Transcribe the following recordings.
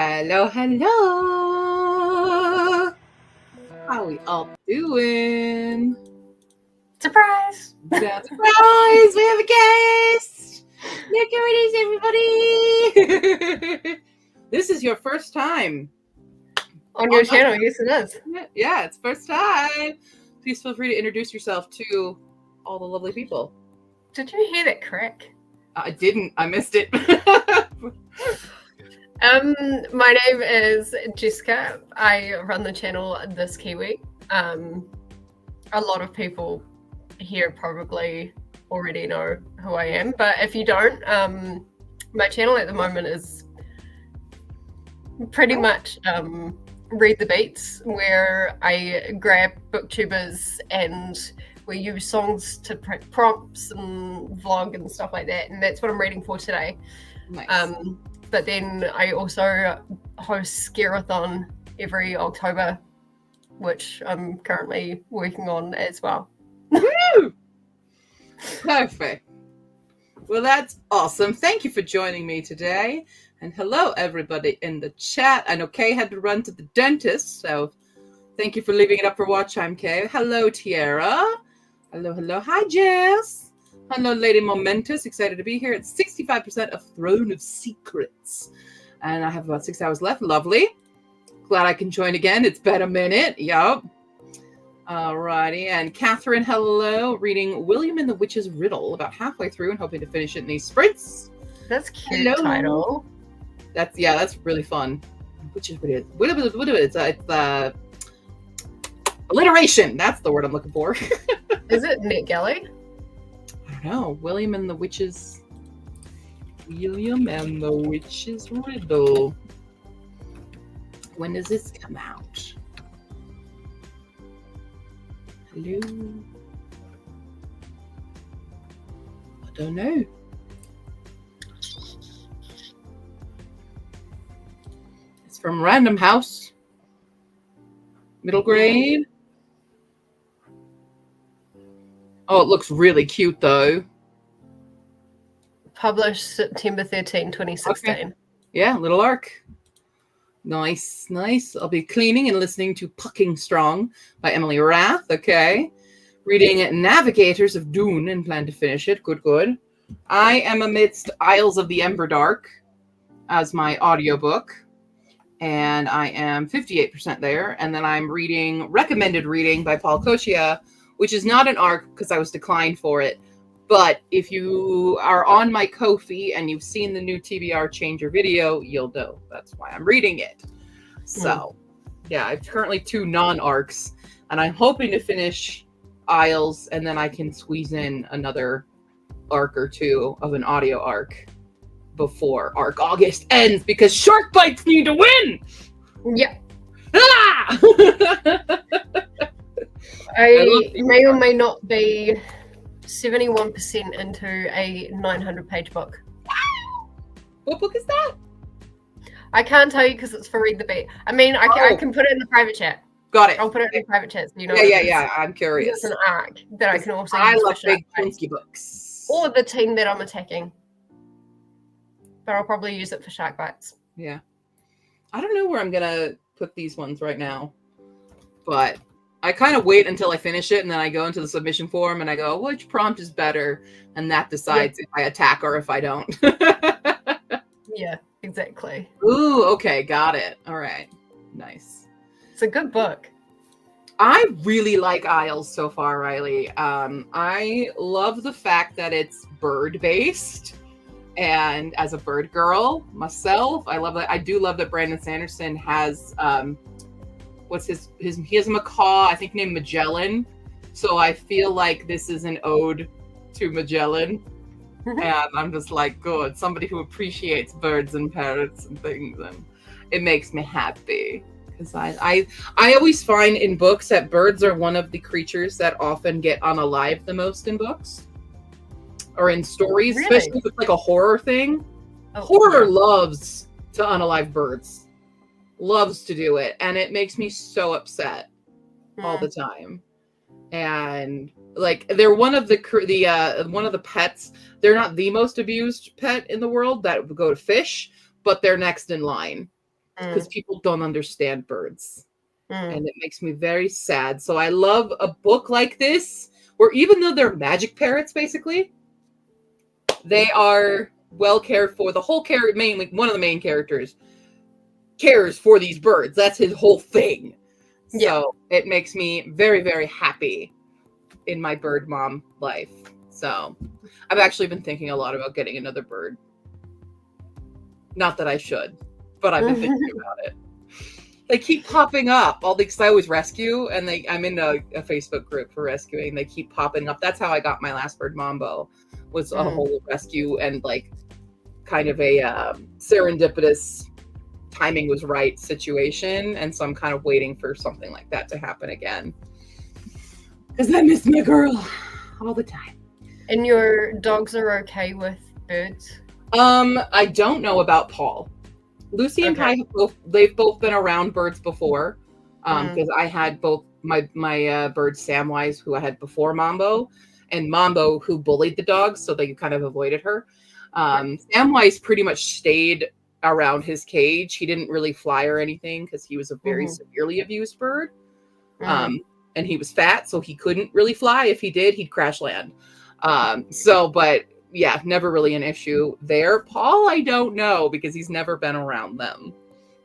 Hello, hello. How we all doing? Surprise! Surprise! We have a guest. Look who it is, everybody. This is your first time On your channel, yes it is. Yeah, it's first time. Please feel free to introduce yourself to all the lovely people. Did you hear that crack? I didn't. I missed it. My name is Jessica. I run the channel This Kiwi. A lot of people here probably already know who I am, but if you don't, my channel at the moment is pretty much Read the Beats, where I grab booktubers and we use songs to prompts and vlog and stuff like that, and that's what I'm reading for today. Nice. But then I also host Scareathon every October, which I'm currently working on as well. Woo! Perfect. Well, that's awesome. Thank you for joining me today. And hello, everybody in the chat. I know Kay had to run to the dentist, so thank you for leaving it up for watch time, Kay. Hello, Tiara. Hello, hello. Hi, Jess. Hello, Lady Momentous. Excited to be here. It's 65% of Throne of Secrets. And I have about 6 hours left. Lovely. Glad I can join again. It's been a minute. Yup. Alrighty. And Catherine, hello. Reading William and the Witch's Riddle. About halfway through and hoping to finish it in these sprints. That's cute title. That's really fun. Which is what it is. It's alliteration. That's the word I'm looking for. Is it NetGalley? I don't know. William and the Witch's Riddle. When does this come out? Hello? I don't know. It's from Random House. Middle grade. Oh, it looks really cute, though. Published September 13, 2016. Okay. Yeah, little arc. Nice, nice. I'll be cleaning and listening to Pucking Strong by Emily Rath. Okay. Reading Navigators of Dune and plan to finish it. Good, good. I am amidst Isles of the Emberdark as my audiobook. And I am 58% there. And then I'm reading Recommended Reading by Paul Kochia, which is not an arc because I was declined for it. But if you are on my Ko-fi and you've seen the new TBR Changer video, you'll know that's why I'm reading it. So, yeah, I've currently 2 non-arcs, and I'm hoping to finish Isles, and then I can squeeze in another arc or 2 of an audio arc before Arc August ends, because Shark Bites need to win! Yeah. Ah! I may or may not be 71% into a 900-page book. What book is that? I can't tell you because it's for Read the Beat. I mean, I can put it in the private chat. Got it. I'll put it in the private chat so you know. Yeah. I'm curious. It's an arc that I can also use. I love for big, Shark chunky books. Or the team that I'm attacking. But I'll probably use it for Shark Bites. Yeah. I don't know where I'm going to put these ones right now. But I kind of wait until I finish it, and then I go into the submission form, and I go, which prompt is better? And that decides if I attack or if I don't. Yeah, exactly. Ooh, okay, got it. All right. Nice. It's a good book. I really like Isles so far, Riley. I love the fact that it's bird-based. And as a bird girl myself, I love that. I do love that Brandon Sanderson has... what's his he has a macaw, I think, named Magellan. So I feel like this is an ode to Magellan. And I'm just like, good, somebody who appreciates birds and parrots and things, and it makes me happy. Because I always find in books that birds are one of the creatures that often get unalived the most in books. Or in stories, Really? especially if it's like a horror thing. Oh, Horror loves to unalive birds. Loves to do it, and it makes me so upset all the time. And like, they're one of the pets. They're not the most abused pet in the world that would go to fish, but they're next in line. because people don't understand birds. Mm. And it makes me very sad. So I love a book like this, where even though they're magic parrots, basically, they are well cared for. The whole mainly one of the main characters cares for these birds. That's his whole thing. So it makes me very, very happy in my bird mom life. So I've actually been thinking a lot about getting another bird. Not that I should, but I've been thinking about it. They keep popping up. Because I always rescue, and I'm in a Facebook group for rescuing. They keep popping up. That's how I got my last bird, Mambo, was a whole rescue and like kind of a serendipitous timing was right situation. And so I'm kind of waiting for something like that to happen again. Because I miss my girl all the time. And your dogs are okay with birds? I don't know about Paul. Lucy and Kai they've both been around birds before. Because I had both my birds, Samwise, who I had before Mambo, and Mambo, who bullied the dogs, so they kind of avoided her. Samwise pretty much stayed around his cage. He didn't really fly or anything because he was a very severely abused bird. And he was fat, so he couldn't really fly. If he did, he'd crash land. But yeah, never really an issue there. Paul, I don't know, because he's never been around them.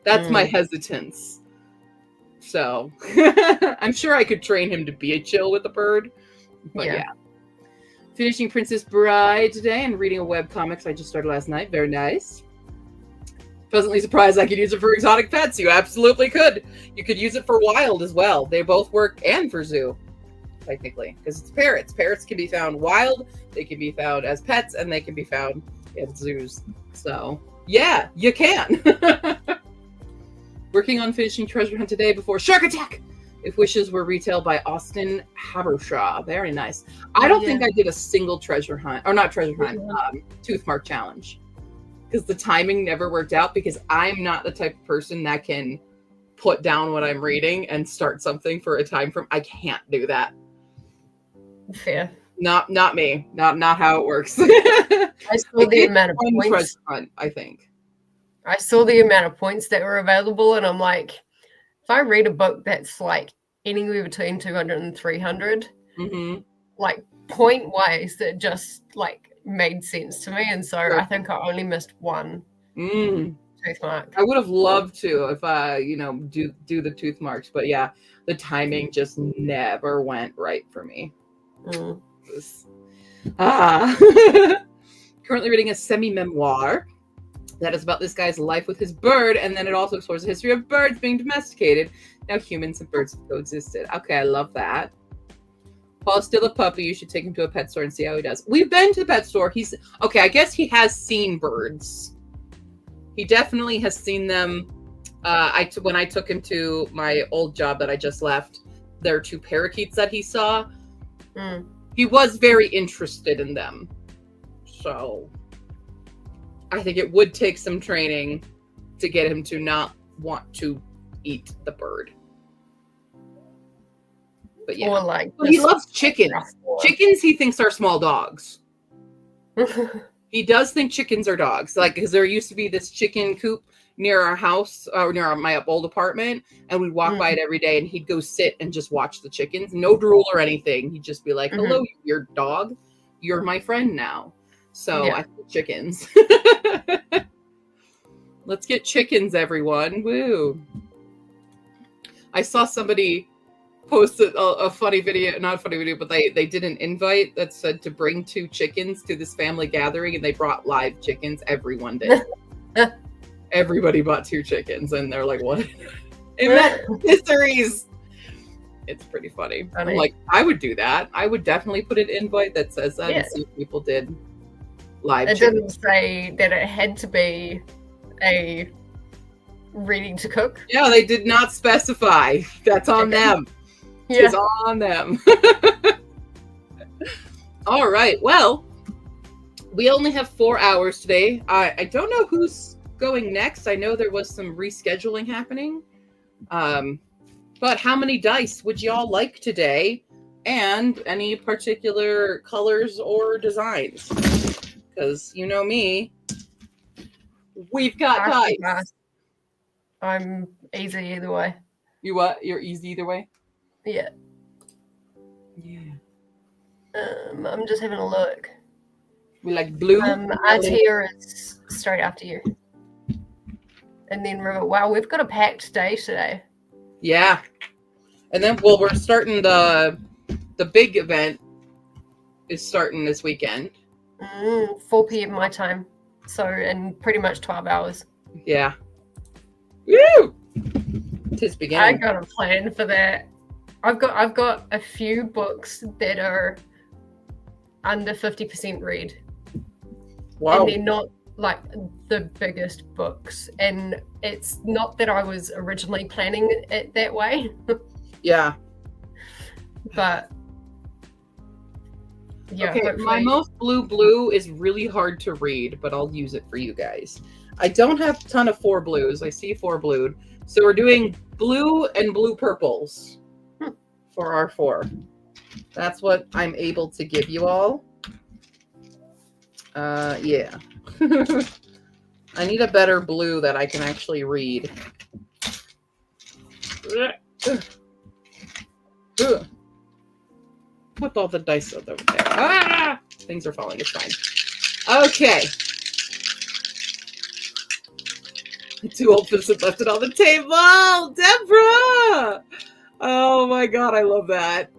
That's my hesitance. So I'm sure I could train him to be a chill with a bird. But yeah. Finishing Princess Bride today and reading a webcomics I just started last night. Very nice. Pleasantly surprised I could use it for exotic pets. You absolutely could. You could use it for wild as well. They both work, and for zoo, technically, because it's parrots. Parrots can be found wild, they can be found as pets, and they can be found in zoos. So yeah, you can. Working on finishing Treasure Hunt today before Shark Attack, if wishes were retailed by Austin Habershaw. Very nice. I don't think I did a single treasure hunt, or not treasure hunt, Toothmark challenge, because the timing never worked out, because I'm not the type of person that can put down what I'm reading and start something for a time frame. I can't do that. Fair. Not me. Not how it works. I saw the amount of points. Treasure hunt, I think. I saw the amount of points that were available, and I'm like, if I read a book that's like anywhere between 200 and 300, like point wise, that just like made sense to me. And so I think I only missed one Toothmark. I would have loved to if I, do the Toothmarks, but yeah, the timing just never went right for me. Currently reading a semi-memoir that is about this guy's life with his bird, and then it also explores the history of birds being domesticated. Now humans and birds have coexisted. Okay, I love that. Paul's still a puppy. You should take him to a pet store and see how he does. We've been to the pet store. I guess he has seen birds. He definitely has seen them. When I took him to my old job that I just left, there are 2 parakeets that he saw. He was very interested in them. So I think it would take some training to get him to not want to eat the bird. But yeah, he loves chickens. Chickens he thinks are small dogs. He does think chickens are dogs. Because there used to be this chicken coop near our house, or near my old apartment, and we'd walk by it every day, and he'd go sit and just watch the chickens. No drool or anything. He'd just be like, hello, you weird dog. You're my friend now. So I think chickens. Let's get chickens, everyone. Woo. I saw somebody posted a funny video, not a funny video, but they did an invite that said to bring 2 chickens to this family gathering, and they brought live chickens. Everyone did. Everybody bought 2 chickens, and they're like, what? Mysteries. It's pretty funny. I'm like, I would do that. I would definitely put an invite that says that and see if people did live chickens. It didn't say that it had to be a ready to cook. Yeah, they did not specify. That's on them. Yeah. It's on them. All right. Well, we only have 4 hours today. I don't know who's going next. I know there was some rescheduling happening. But how many dice would y'all like today? And any particular colors or designs? Because you know me. We've got dice. I'm easy either way. You what? You're easy either way? Yeah. Yeah. I'm just having a look. We like blue. Artia is straight after you. And then River. Wow, we've got a packed day today. Yeah. And then, well, we're starting the big event is starting this weekend. 4 p.m. my time. So, in pretty much 12 hours. Yeah. Woo! Tis beginning. I got a plan for that. I've got a few books that are under 50% read. Wow. And they're not like the biggest books. And it's not that I was originally planning it that way. Yeah. But yeah. Okay, hopefully. my most blue is really hard to read, but I'll use it for you guys. I don't have a ton of 4 blues. I see 4 blued. So we're doing blue and blue purples for our 4. That's what I'm able to give you all. Yeah. I need a better blue that I can actually read. Put all the dice over there. Ah! Things are falling. It's fine. Okay. Too old for some left it on the table. Deborah! Oh my god, I love that.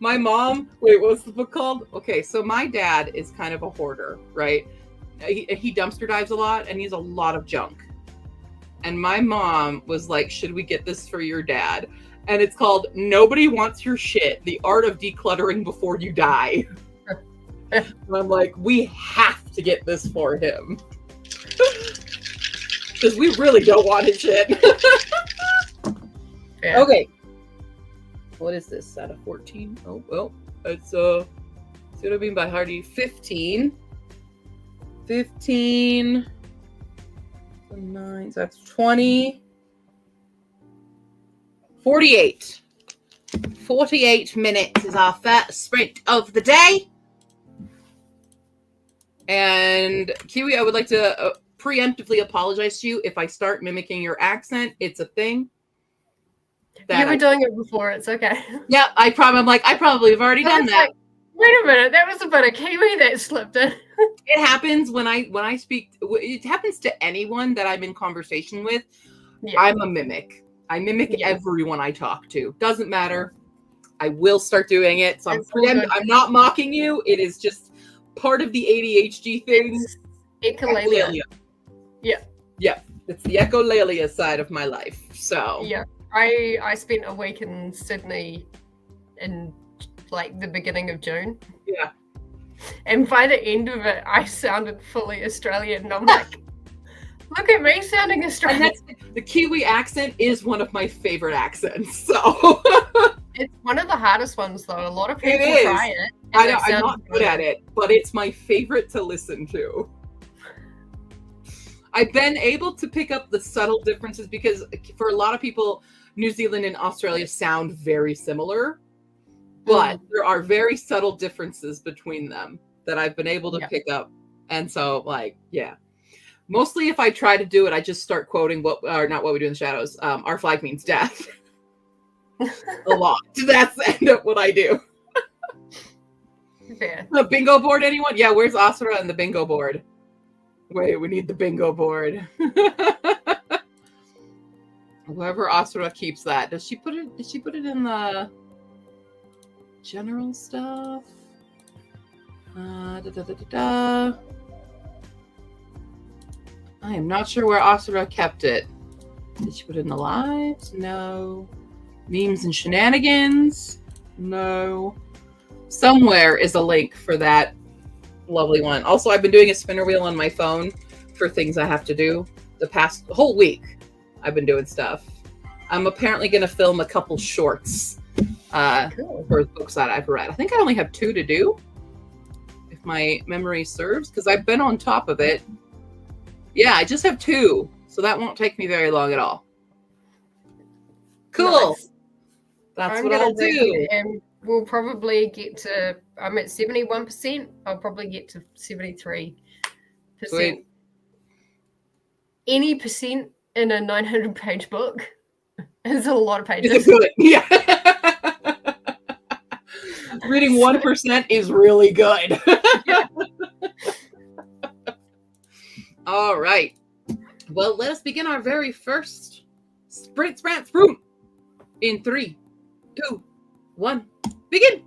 My mom, wait, what's the book called? Okay, so my dad is kind of a hoarder, right? He dumpster dives a lot and he has a lot of junk. And my mom was like, should we get this for your dad? And it's called Nobody Wants Your Shit, The Art of Decluttering Before You Die. And I'm like, we have to get this for him. Because we really don't want his shit. Yeah. Okay. What is this? Out of 14? Oh, well, it's Zero Beam by Hardy. 15. 15. 9. So that's 20. 48. 48 minutes is our first sprint of the day. And Kiwi, I would like to preemptively apologize to you if I start mimicking your accent. It's a thing. You were doing it before. It's okay. Yeah, I probably have already done that. Like, wait a minute, that was a bit of Kiwi that slipped in. It happens when I speak. It happens to anyone that I'm in conversation with. Yeah. I'm a mimic. I mimic everyone I talk to. Doesn't matter. I will start doing it. So I'm not mocking you. It is just part of the ADHD thing. Echolalia. Yeah. It's the echolalia side of my life. So yeah. I spent a week in Sydney in like the beginning of June. Yeah. And by the end of it, I sounded fully Australian. And I'm like, look at me sounding Australian. And the Kiwi accent is one of my favorite accents. So it's one of the hardest ones, though. A lot of people try it. I'm not good at it, but it's my favorite to listen to. I've been able to pick up the subtle differences because for a lot of people, New Zealand and Australia sound very similar, but there are very subtle differences between them that I've been able to pick up. And so, mostly if I try to do it, I just start quoting not What We Do in the Shadows. Our flag means death. A lot. That's end up what I do. Fair. A bingo board, anyone? Yeah, where's Asura and the bingo board? Wait, we need the bingo board. Whoever Asura keeps that. Did she put it in the general stuff? I am not sure where Asura kept it. Did she put it in the lives? No. Memes and shenanigans? No. Somewhere is a link for that lovely one. Also, I've been doing a spinner wheel on my phone for things I have to do. The past whole week, I've been doing stuff. I'm apparently going to film a couple shorts for books that I've read. I think I only have 2 to do, if my memory serves, because I've been on top of it. Yeah, I just have 2, so that won't take me very long at all. Cool. Nice. That's what I'll do. And we'll probably get to, I'm at 71%. I'll probably get to 73%. Sweet. Any percent in a 900-page book is a lot of pages. Is it good? Yeah. Reading 1% is really good. Yeah. All right. Well, let us begin our very first Sprint Sprant Sprout in 3, 2, 1, begin.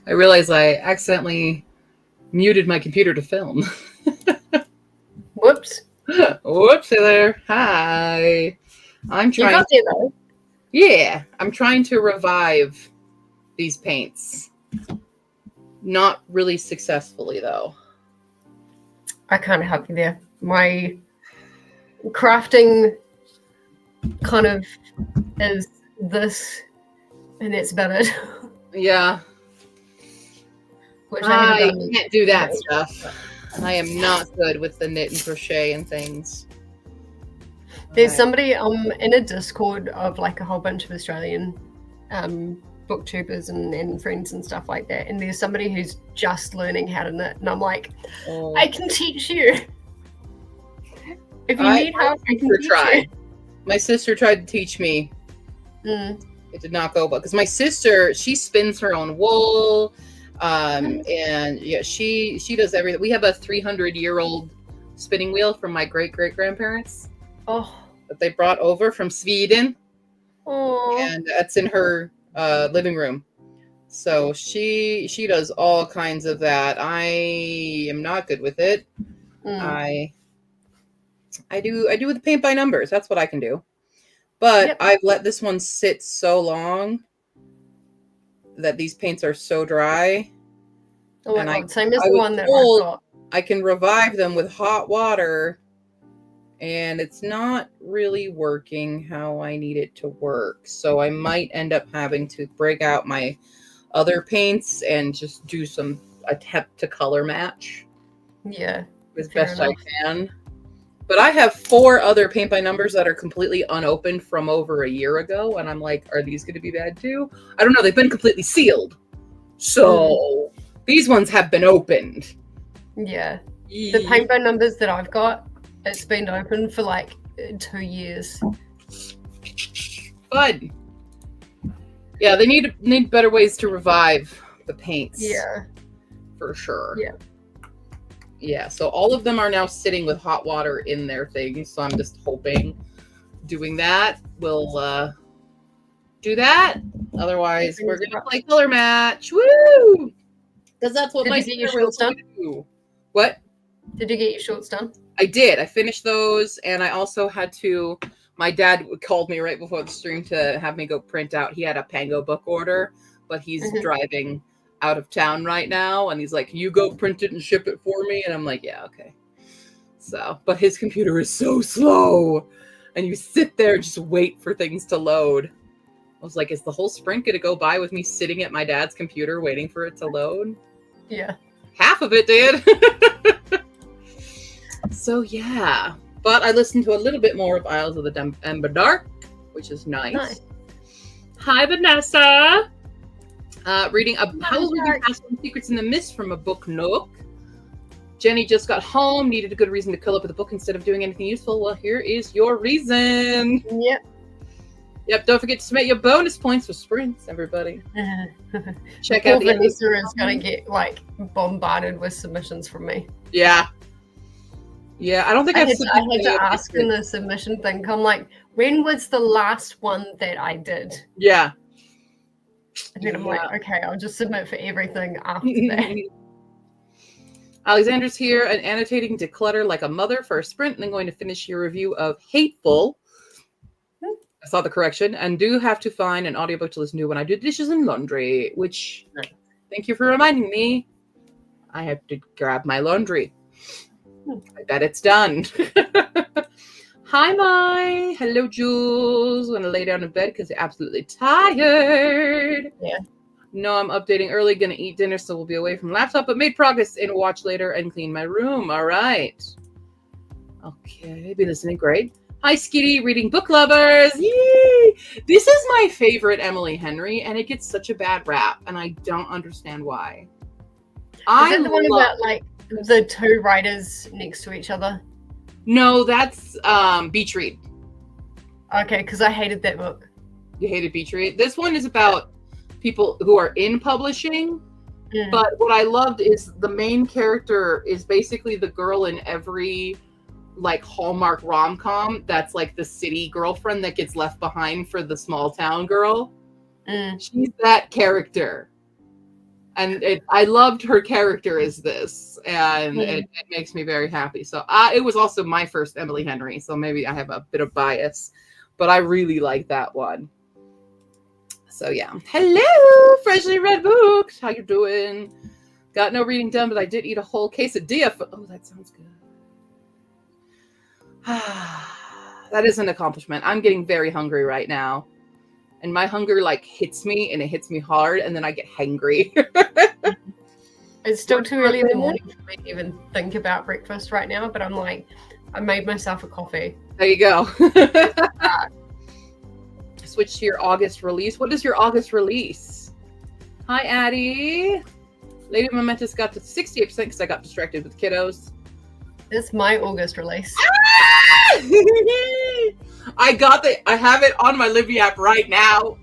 I realize I accidentally muted my computer to film. Whoops. Whoopsie there. Hi. I'm You trying. got there though. Yeah, I'm trying to revive these paints. Not really successfully, though. I can't help you there. My crafting kind of is this, and that's about it. Yeah. Which I can't do that stuff. I am not good with the knit and crochet and things. There's somebody in a Discord of like a whole bunch of Australian booktubers and friends and stuff like that, and there's somebody who's just learning how to knit, and I'm like, I can teach you. If you need help, I can teach you. My sister tried to teach me. It did not go well because my sister, she spins her own wool, and yeah, she does everything. We have a 300-year-old spinning wheel from my great-great-grandparents. That they brought over from Sweden. And that's in her living room. So she does all kinds of that. I am not good with it. I do with the paint by numbers. That's what I can do. But I've let this one sit so long that these paints are so dry. Oh my God, same as the one that I've got. I can revive them with hot water and it's not really working how I need it to work. So I might end up having to break out my other paints and just do some attempt to color match Yeah. as Fair best enough. I can. But I have 4 other paint by numbers that are completely unopened from over a year ago, and I'm like, are these going to be bad too? I don't know. They've been completely sealed, so these ones have been opened. Yeah. The paint by numbers that I've got, it's been open for like 2 years. Fun. Yeah, they need better ways to revive the paints. Yeah. For sure. Yeah. Yeah, so all of them are now sitting with hot water in their things. So I'm just hoping doing that will do that. Otherwise, we're gonna play color match. Woo! Because that's what Did my you get your sister shorts will done? do. What? Did you get your shorts done? I did. I finished those, and I also had to. My dad called me right before the stream to have me go print out. He had a Pango book order, but he's driving out of town right now, and he's like, you go print it and ship it for me, and I'm like, yeah, okay. So, but his computer is so slow, and you sit there and just wait for things to load. I was like, is the whole sprint gonna go by with me sitting at my dad's computer waiting for it to load? Yeah. Half of it did. So yeah, but I listened to a little bit more of Isles of the Ember Dark, which is nice. Hi, Vanessa. Reading Howl's reading Past Secrets in the Mist from a book Nook. Jenny just got home, needed a good reason to curl up with a book instead of doing anything useful. Well, here is your reason. Yep, don't forget to submit your bonus points for sprints, everybody. Check out the Vanessa is gonna get like bombarded with submissions from me. Yeah. Yeah, I don't think I had to ask in the submission thing. I'm like, when was the last one that I did? Yeah. And then I'm like, okay, I'll just submit for everything after that. Alexander's here and annotating Declutter Like a Mother for a sprint, and then going to finish your review of Hateful. I saw the correction, and do have to find an audiobook to listen to when I do dishes and laundry, which thank you for reminding me. I have to grab my laundry. I bet it's done. Hi, Mai. Hello, Jules. Want to lay down in bed because you're absolutely tired. Yeah. No, I'm updating early. Gonna eat dinner, so we'll be away from laptop, but made progress in watch later and clean my room. All right. Okay, be listening. Great. Hi, Skitty. Reading Book Lovers. Yay! This is my favorite Emily Henry, and it gets such a bad rap, and I don't understand why. Is that the one about like the 2 writers next to each other? No, that's Beach Read. Okay, because I hated that book. You hated Beach Read? This one is about people who are in publishing, but what I loved is the main character is basically the girl in every like Hallmark rom-com that's like the city girlfriend that gets left behind for the small town girl. She's that character. And I loved her character as this, and it makes me very happy. So it was also my first Emily Henry, so maybe I have a bit of bias, but I really like that one. So yeah. Hello, freshly read books. How you doing? Got no reading done, but I did eat a whole quesadilla. Oh, that sounds good. That is an accomplishment. I'm getting very hungry right now. And my hunger like hits me, and it hits me hard, and then I get hangry. It's still too early in the morning for me to even think about breakfast right now, but I'm like, I made myself a coffee. There you go. Switch to your August release. What is your August release? Hi, Addie. Lady Momentous got to 68% because I got distracted with kiddos. It's my August release. I have it on my Libby app right now.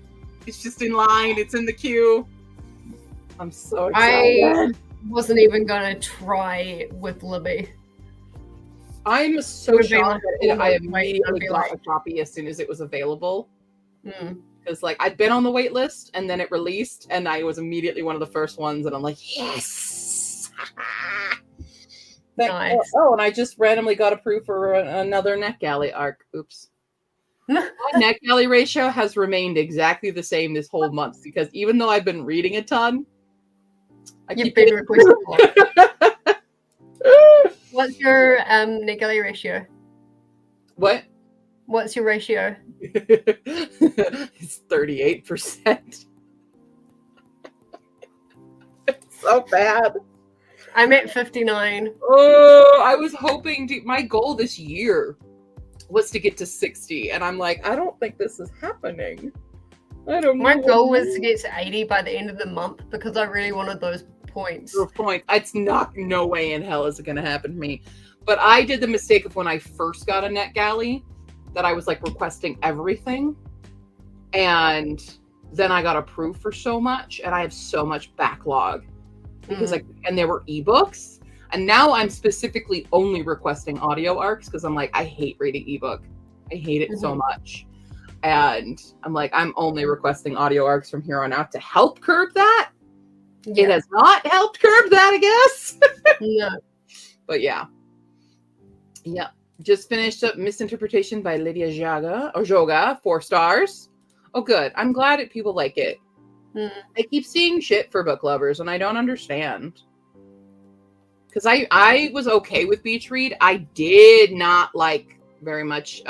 It's just in line. It's in the queue. I'm so excited. I wasn't even going to try with Libby. I'm so shocked that I immediately got a copy as soon as it was available. Because like I'd been on the wait list and then it released and I was immediately one of the first ones and I'm like, yes. Nice. Oh, and I just randomly got approved for another NetGalley arc. Oops. My NetGalley ratio has remained exactly the same this whole month because even though I've been reading a ton, I keep getting requested. What's your NetGalley ratio? What? What's your ratio? It's 38%. It's so bad. I'm at 59. Oh, I was hoping to, my goal this year was to get to 60, and I'm like, I don't think this is happening. I don't know. My goal was to get to 80 by the end of the month because I really wanted those points. Your point. It's not, no way in hell is it going to happen to me. But I did the mistake of when I first got a NetGalley that I was like requesting everything, and then I got approved for so much, and I have so much backlog because and there were ebooks, and now I'm specifically only requesting audio arcs because I'm like, I hate reading ebook. I hate it so much. And I'm like, I'm only requesting audio arcs from here on out to help curb that. Yeah. It has not helped curb that, I guess. No. But yeah. Yeah. Just finished up Misinterpretation by Lydia Joga, 4 stars. Oh, good. I'm glad that people like it. I keep seeing shit for book lovers, and I don't understand. Because I was okay with Beach Read. I did not like very much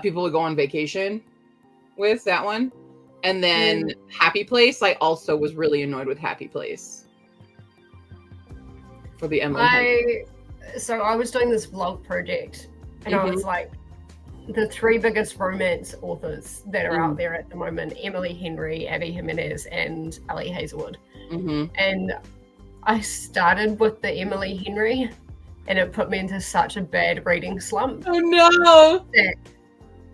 people would go on vacation with that one. And then Happy Place, I also was really annoyed with Happy Place. For the Emily. So I was doing this vlog project, and I was like, the 3 biggest romance authors that are out there at the moment: Emily Henry, Abby Jimenez, and Ali Hazelwood. And I started with the Emily Henry, and it put me into such a bad reading slump. Oh no!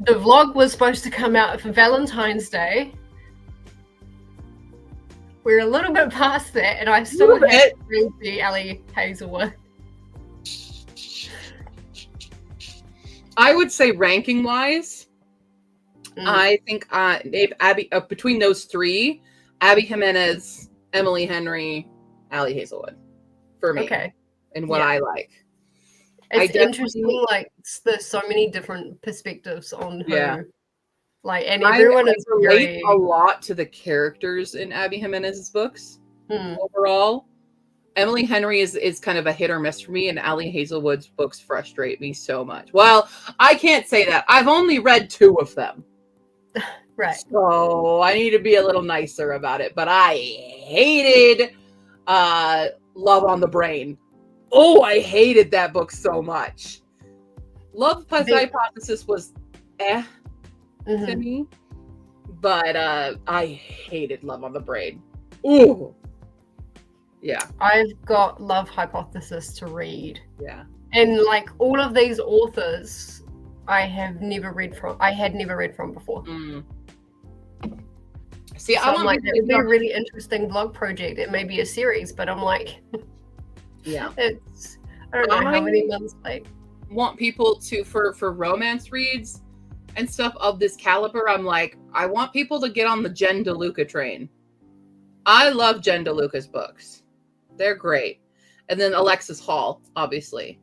The vlog was supposed to come out for Valentine's Day. We're a little bit past that, and I still have to read the Ali Hazelwood. I would say ranking wise, I think Abby between those 3, Abby Jimenez, Emily Henry, Ali Hazelwood, for me. Okay. And what I like. It's interesting, like there's so many different perspectives on her. Like, and everyone is relate a lot to the characters in Abby Jimenez's books overall. Emily Henry is kind of a hit or miss for me, and Ali Hazelwood's books frustrate me so much. Well, I can't say that. I've only read 2 of them. Right. So I need to be a little nicer about it. But I hated Love on the Brain. Oh, I hated that book so much. Love Plus Hypothesis was to me. But I hated Love on the Brain. Ooh. Yeah. I've got Love Hypothesis to read. Yeah. And like all of these authors I had never read from before. See, so I'm like, it would be a really interesting blog project. It may be a series, but I'm like, I don't know how many months like. Want people to for romance reads and stuff of this caliber. I'm like, I want people to get on the Jen DeLuca train. I love Jen DeLuca's books. They're great. And then Alexis Hall, obviously,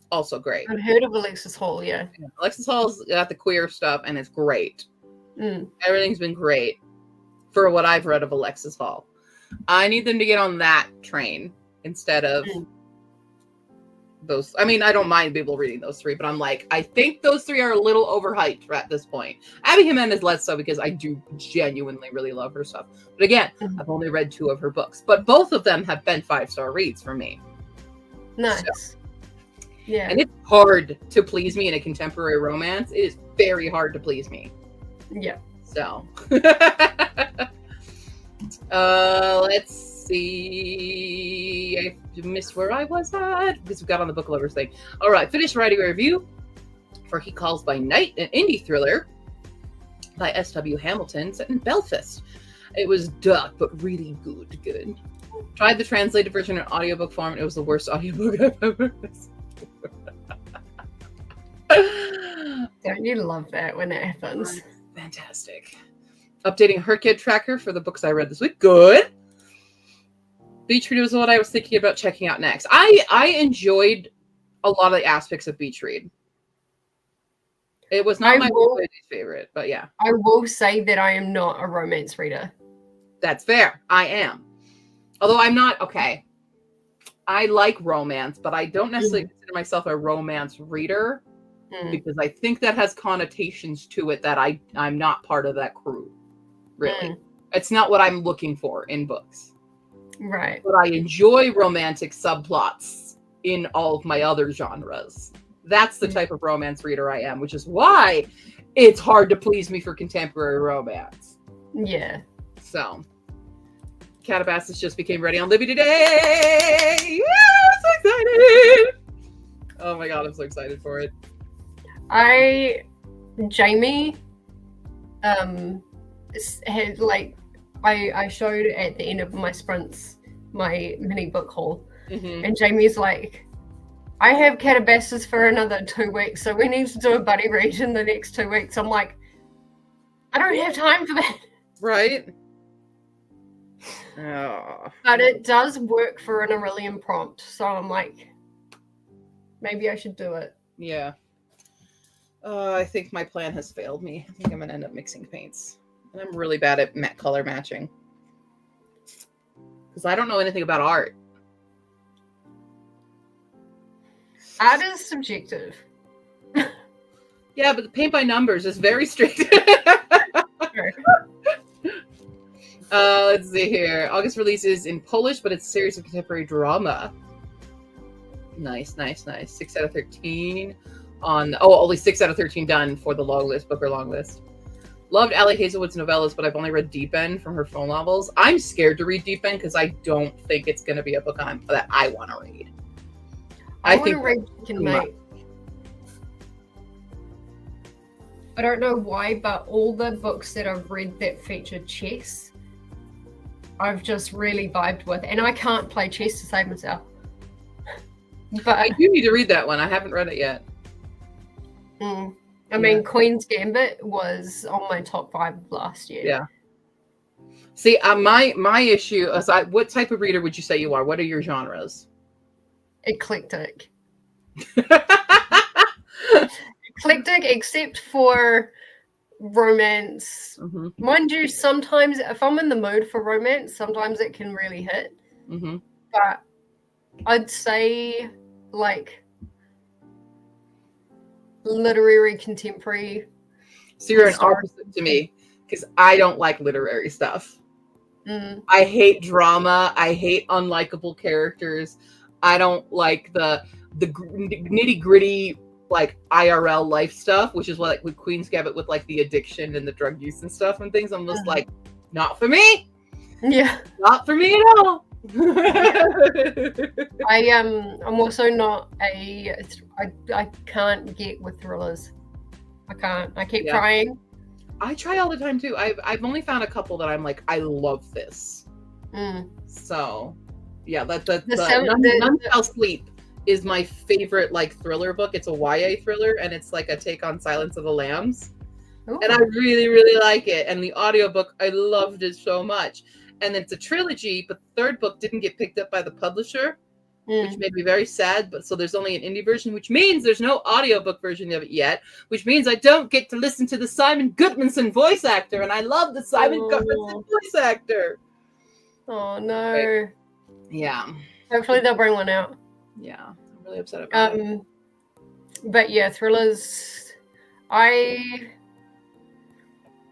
also great. I've heard of Alexis Hall, yeah. Alexis Hall's got the queer stuff, and it's great. Everything's been great for what I've read of Alexis Hall. I need them to get on that train instead of those. I mean, I don't mind people reading those 3, but I'm like, I think those 3 are a little overhyped at this point. Abby Jimenez less so because I do genuinely really love her stuff. But again, I've only read 2 of her books, but both of them have been 5-star reads for me. Nice. So, yeah. And it's hard to please me in a contemporary romance. It is very hard to please me. Yeah. So, let's see. I missed where I was at because we got on the book lovers thing. All right, finished writing a review for He Calls by Night, an indie thriller by S.W. Hamilton set in Belfast. It was dark but really good. Tried the translated version in audiobook form, and it was the worst audiobook I've ever listened to. Don't you love that when it happens? Fantastic. Updating Herkid Tracker for the books I read this week. Good. Beach Read was what I was thinking about checking out next. I enjoyed a lot of the aspects of Beach Read. It was not my favorite, but yeah. I will say that I am not a romance reader. That's fair. I am. Although I'm not, okay. I like romance, but I don't necessarily consider myself a romance reader. because I think that has connotations to it that I'm not part of that crew. Really. It's not what I'm looking for in books. Right. But I enjoy romantic subplots in all of my other genres. That's the type of romance reader I am, which is why it's hard to please me for contemporary romance. Yeah. So, Calabasas just became ready on Libby today! Yeah, I'm so excited! Oh my god, I'm so excited for it. Jamie, had like, I showed at the end of my sprints my mini book haul, and Jamie's like, I have Calabasas for another 2 weeks, so we need to do a buddy read in the next 2 weeks. I'm like, I don't have time for that. Right? Oh. But it does work for an Aurelian prompt, so I'm like, maybe I should do it. Yeah. I think my plan has failed me. I think I'm going to end up mixing paints. And I'm really bad at color matching. Because I don't know anything about art. Art is subjective. Yeah, but the paint by numbers is very strict. Let's see here. August releases in Polish, but it's a series of contemporary drama. Nice, nice, nice. 6 out of 13 on... Oh, only 6 out of 13 done for the long list, Booker long list. Loved Ali Hazelwood's novellas, but I've only read Deep End from her phone novels. I'm scared to read Deep End because I don't think it's going to be a book that I want to read. I want to read Chicken Mate. I don't know why, but all the books that I've read that feature chess, I've just really vibed with. And I can't play chess to save myself. But I do need to read that one. I haven't read it yet. I mean, Queen's Gambit was on my top 5 of last year. Yeah. See, my issue is, what type of reader would you say you are? What are your genres? Eclectic. Eclectic, except for romance. Mind you, sometimes if I'm in the mood for romance, sometimes it can really hit. But I'd say like literary contemporary. So you're an opposite to me because I don't like literary stuff. I hate drama. I hate unlikable characters. I don't like the nitty gritty like IRL life stuff, which is what like with Queen's Gambit with like the addiction and the drug use and stuff and things. I'm just like, not for me. Yeah, not for me at all. I'm also not I can't get with thrillers. I can't. I keep trying. I try all the time too. I've only found a couple that I'm like, I love this. So yeah, None Shall Sleep is my favorite like thriller book. It's a YA thriller and it's like a take on Silence of the Lambs. Ooh. And I really, really like it. And the audiobook, I loved it so much. And it's a trilogy, but the third book didn't get picked up by the publisher, which made me very sad. But so there's only an indie version, which means there's no audiobook version of it yet, which means I don't get to listen to the Simon Gudmundsson voice actor. And I love the Simon Gudmundsson voice actor. Oh, no. Right? Yeah. Hopefully they'll bring one out. Yeah. I'm really upset about it. But yeah, thrillers. I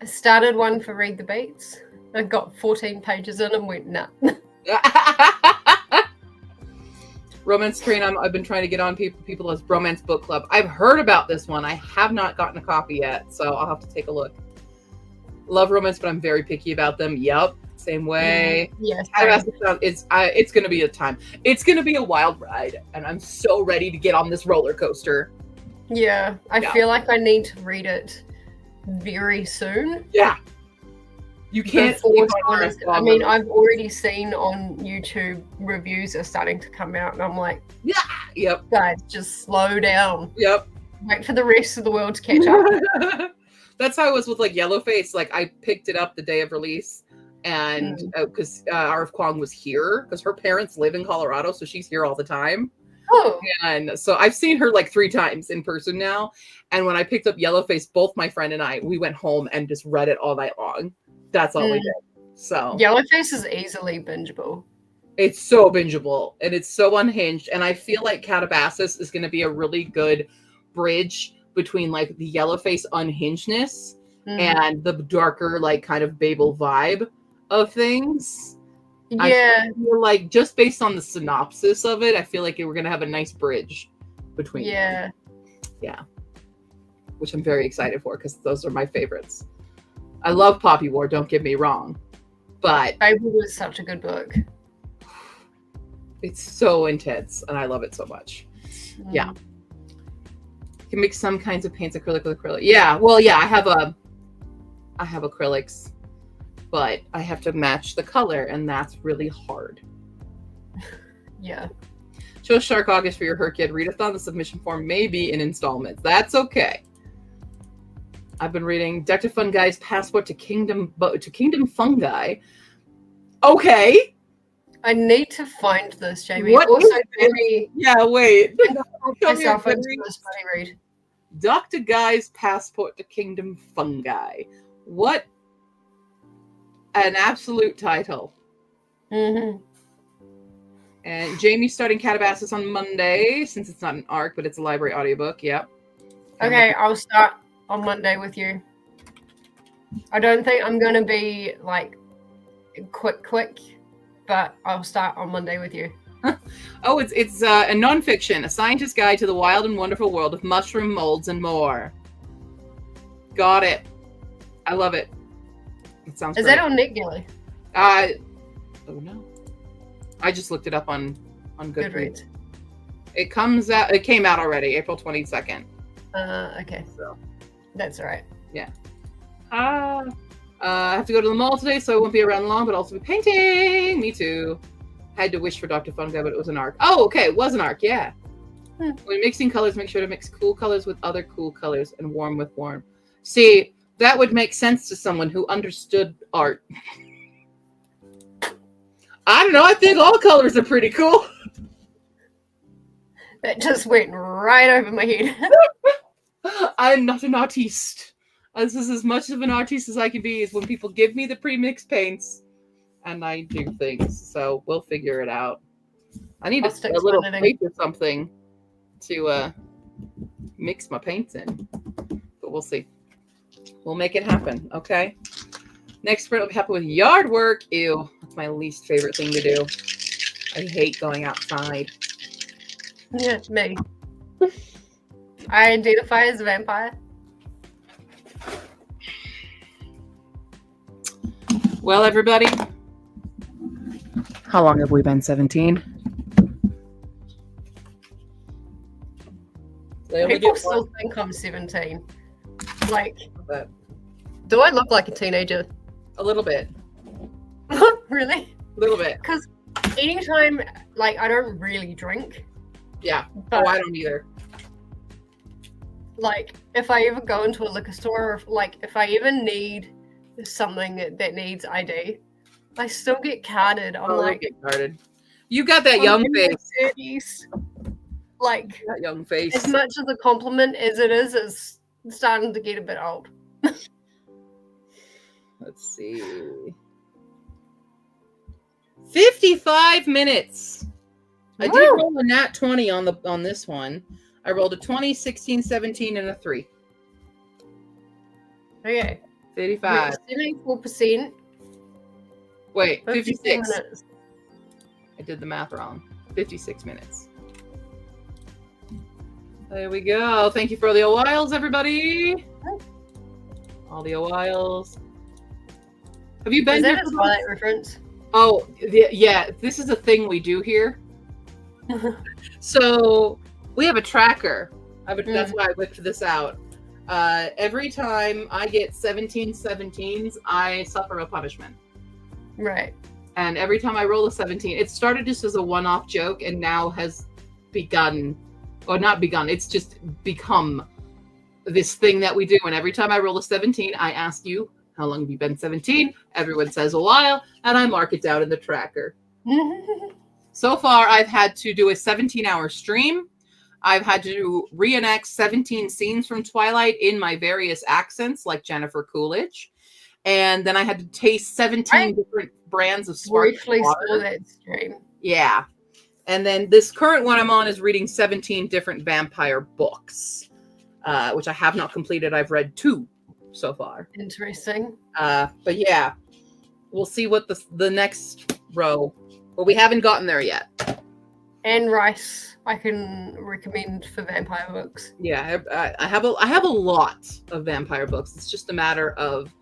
started one for Read the Beats. I got 14 pages in and went, nah. Romance Train, I've been trying to get on people's Romance Book Club. I've heard about this one. I have not gotten a copy yet, so I'll have to take a look. Love romance, but I'm very picky about them. Yep, same way. Yes. It's going to be a time. It's going to be a wild ride, and I'm so ready to get on this roller coaster. Yeah, I feel like I need to read it very soon. Yeah. You can't sleep on it. I mean, I've already seen on YouTube reviews are starting to come out, and I'm like, yep. Guys, just slow down. Yep. Wait for the rest of the world to catch up. That's how it was with like Yellowface. Like I picked it up the day of release, and because R.F. Kuang was here, because her parents live in Colorado, so she's here all the time. Oh. And so I've seen her like 3 times in person now. And when I picked up Yellowface, both my friend and I, we went home and just read it all night long. That's all we did. So Yellowface is easily bingeable. It's so bingeable and it's so unhinged. And I feel like Calabasas is going to be a really good bridge between like the yellow face unhingedness Mhm. and the darker, like kind of Babel vibe of things. Yeah. I feel like just based on the synopsis of it, I feel like we're gonna have a nice bridge between them. Yeah. Which I'm very excited for because those are my favorites. I love Poppy War, don't get me wrong, but Babel was such a good book. it's so intense and I love it so much. Yeah. You can make some kinds of paints acrylic with acrylic. Yeah, well, yeah, I have acrylics, but I have to match the color, and that's really hard. Yeah. Show Shark August for your Herkid readathon. The submission form may be in installments. That's okay. I've been reading Dr. Fungai's Passport to Kingdom Fungi. Okay. I need to find this, Jamie. What Also, is it? very Yeah, wait. myself Tell me into again. this bloody read. Dr. Guy's Passport to Kingdom Fungi. What an absolute title. Mm-hmm. And Jamie's starting Calabasas on Monday, since it's not an arc, but it's a library audiobook. Yep. Okay, I'll start on Monday with you. I don't think I'm going to be like quick, but I'll start on Monday with you. Oh, it's a nonfiction, a scientist's guide to the wild and wonderful world of mushroom molds and more. Got it. I love it. It sounds Is great. that on NetGalley? Oh no. I just looked it up on Goodreads. Goodreads. It came out already, April 22nd. Okay. So That's all right. I have to go to the mall today, so I won't be around long, but I'll also be painting. Me too. Had to wish for Dr. Fungi, but it was an arc. Oh, okay, it was an arc, yeah. When mixing colors, make sure to mix cool colors with other cool colors and warm with warm. See, that would make sense to someone who understood art. I don't know, I think all colors are pretty cool. That just went right over my head. I'm not an artiste. This is as much of an artiste as I can be, is when people give me the pre-mixed paints and I do things. So we'll figure it out. I need I'll a stick to little editing. plate or something to mix my paints in. But we'll see. We'll make it happen, okay? Next sprint will be happen with yard work. Ew, that's my least favorite thing to do. I hate going outside. Yeah, me. I identify as a vampire. Well, everybody, how long have we been 17? They only People do still think I'm 17. Like, but do I look like a teenager? a little bit. Really? A little bit. Because anytime, like, I don't really drink. Yeah. But, Oh, I don't either. like, if I ever go into a liquor store, or, like, if I ever need something that needs ID, I still get carded. I'm Oh, like, get started. You got that I'm young in my face. 30s. Like, That young face. as much as a compliment as it is, it's starting to get a bit old. Let's see. 55 minutes. I did Woo! roll a nat 20 on this one. I rolled a 20, 16, 17, and a 3. Okay. 55. 74%. Wait, 56 56. minutes. I did the math wrong. 56 minutes. There we go. Thank you for the whiles, everybody. All the whiles. Have you been Is that here a for Twilight reference? Oh, yeah. This is a thing we do here. So we have a tracker. That's why I whipped this out. Every time I get 17 17s, I suffer a punishment. Right. And every time I roll a 17, it started just as a one-off joke and now has begun, or not begun, it's just become this thing that we do. And every time I roll a 17, I ask you, how long have you been 17? Everyone says a while, and I mark it down in the tracker. So far, I've had to do a 17-hour stream. I've had to reenact 17 scenes from Twilight in my various accents, like Jennifer Coolidge. And then I had to taste 17 different brands of Briefly sparkling saw water. that stream. Yeah. And then this current one I'm on is reading 17 different vampire books. which I have not completed. I've read 2 so far. Interesting. But yeah, we'll see what the next row. Well, we haven't gotten there yet. Anne Rice, I can recommend for vampire books. Yeah, I have a lot of vampire books. It's just a matter of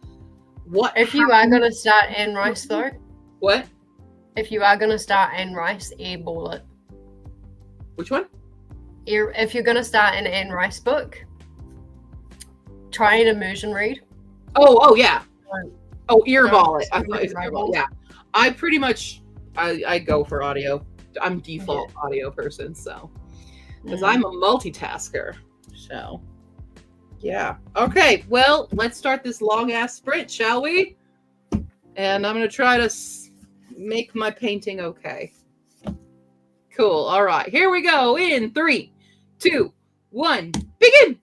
what. If you are going to start Anne Rice, though, What? if you are going to start Anne Rice, airball it. Which one? If you're going to start an Anne Rice book, try an immersion read. Oh yeah. Oh, earball it. No, I thought it was earball. Yeah, I pretty much I go for audio. I'm default audio person, so because I'm a multitasker. So yeah. Okay. Well, let's start this long ass sprint, shall we? And I'm gonna try to make my painting okay. Cool. All right. Here we go. In 3, 2, 1, begin.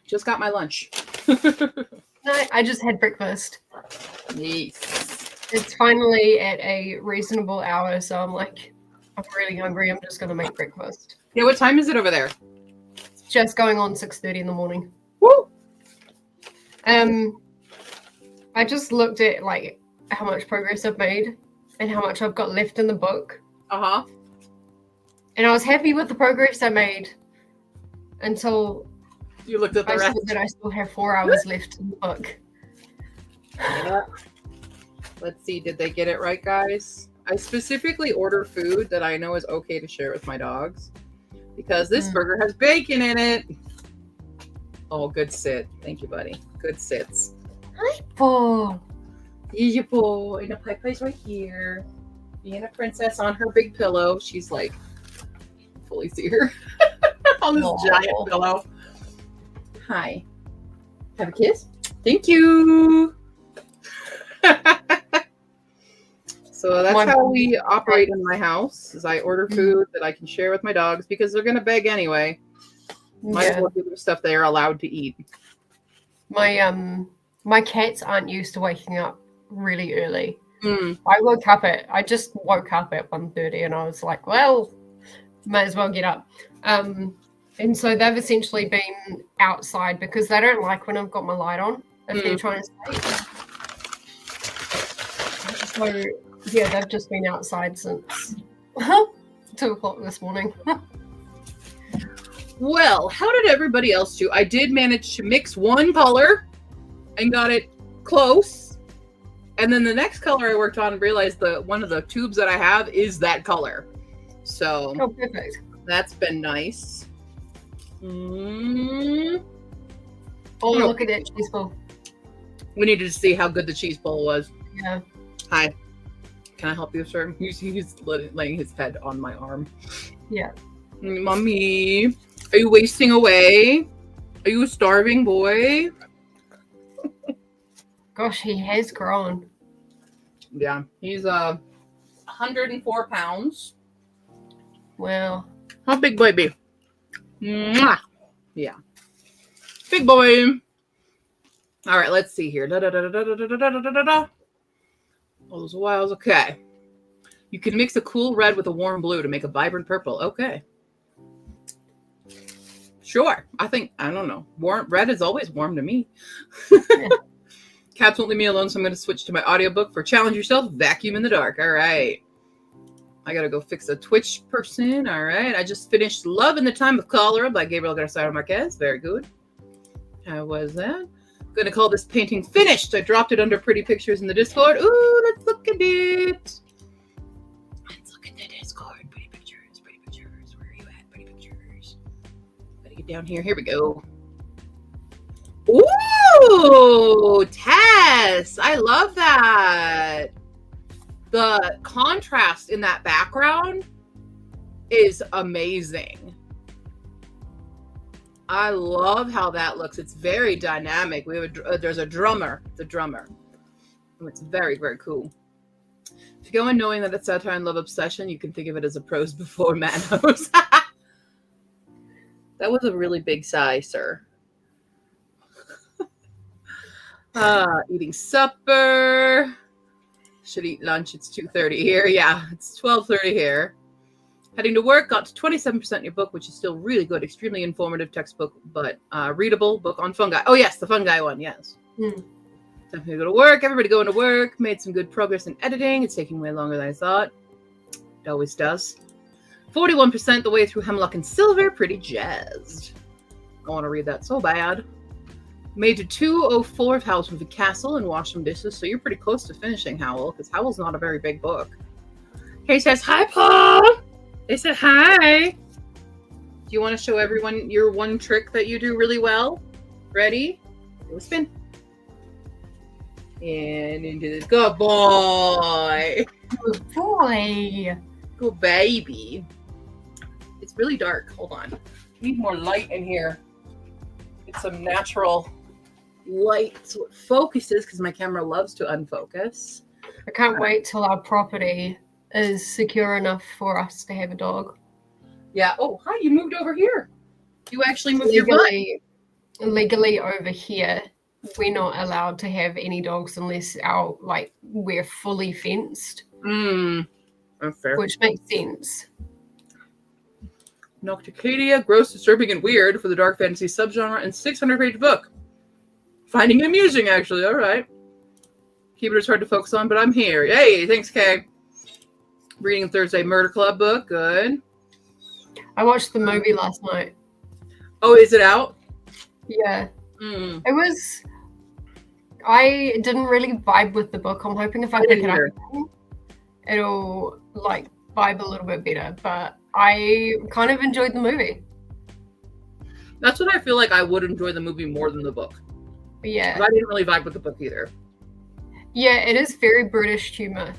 Just got my lunch. No, I just had breakfast. Nice. It's finally at a reasonable hour, so I'm like, I'm really hungry. I'm just gonna make breakfast. Yeah, what time is it over there? It's just going on 6:30 in the morning. Woo! I just looked at like how much progress I've made and how much I've got left in the book, Uh-huh. and I was happy with the progress I made until You looked at the I saw rest. that I still have 4 hours left in the book. Yeah. Let's see, did they get it right, guys? I specifically order food that I know is okay to share with my dogs because this burger has bacon in it. Oh, good sit. Thank you, buddy. Good sits. Hi, Paul. Yeah, boy. And the Pipe's right here. Being a princess on her big pillow. She's like, fully see her on this giant pillow. Hi. Have a kiss? Thank you. So that's how we operate in my house is I order food that I can share with my dogs because they're going to beg anyway. Might as well give them stuff they're allowed to eat. My cats aren't used to waking up really early. Mm. I just woke up at 1:30 and I was like, well, might as well get up. And so they've essentially been outside because they don't like when I've got my light on if they're trying to sleep. So yeah, they've just been outside since 2 o'clock this morning. Well, how did everybody else do? I did manage to mix one color and got it close. And then the next color I worked on and realized that one of the tubes that I have is that color. So Perfect. That's been nice. Oh, look at that cheese ball. We needed to see how good the cheese bowl was. Yeah. Hi. Can I help you, sir? He's laying his head on my arm. Yeah. Mommy, are you wasting away? Are you a starving boy? Gosh, he has grown. Yeah, he's 104 pounds. Wow. How big boy be? Mwah! Yeah. Big boy. All right, let's see here. All those wiles. Okay. You can mix a cool red with a warm blue to make a vibrant purple. Okay. Sure. I don't know. Red is always warm to me. Cats won't leave me alone, so I'm going to switch to my audiobook for Challenge Yourself, Vacuum in the Dark. All right. I got to go fix a Twitch person. All right. I just finished Love in the Time of Cholera by Gabriel Garcia Marquez. Very good. How was that? I'm going to call this painting finished. I dropped it under pretty pictures in the Discord. Ooh, let's look at it. Let's look at the Discord. Pretty pictures. Pretty pictures. Where are you at? Pretty pictures. Gotta get down here. Here we go. Ooh, Tess. I love that. The contrast in that background is amazing. I love how that looks. It's very dynamic. There's a drummer. The drummer. And it's very, very cool. If you go in knowing that it's satire and love obsession, you can think of it as a prose before Manos. That was a really big sigh, sir. Eating supper. Should eat lunch. It's 2:30 here. Yeah, it's 12:30 here. Heading to work. Got to 27% in your book, which is still really good. Extremely informative textbook, but readable book on fungi. Oh, yes, the fungi one. Yes. Definitely go to work. Everybody going to work. Made some good progress in editing. It's taking way longer than I thought. It always does. 41% the way through Hemlock and Silver. Pretty jazzed. I want to read that so bad. Made to 204 of Howl's Moving Castle and washed some dishes, so you're pretty close to finishing Howl, because Howl's not a very big book. He says, hi, Paul! They said hi! Do you want to show everyone your one trick that you do really well? Ready? Do a spin. And into this. Good boy! Good boy! Good baby. It's really dark. Hold on. Need more light in here. Get some natural light so it focuses, because my camera loves to unfocus. I can't wait till our property is secure enough for us to have a dog. Yeah. Oh, hi, you moved over here. You actually moved your butt. Legally over here, we're not allowed to have any dogs unless we're fully fenced. That's fair. Which makes sense. Nocticadia, gross, disturbing, and weird for the dark fantasy subgenre, and 600-page book. Finding it amusing, actually. All right. Keyboard is hard to focus on, but I'm here. Hey, thanks, Kay. Reading Thursday Murder Club book. Good. I watched the movie last night. Oh, is it out? Yeah. It was... I didn't really vibe with the book. I'm hoping if I pick it up, it'll, vibe a little bit better. But I kind of enjoyed the movie. That's what I feel like I would enjoy the movie more than the book. Yeah. But I didn't really vibe with the book either. Yeah, it is very British humor.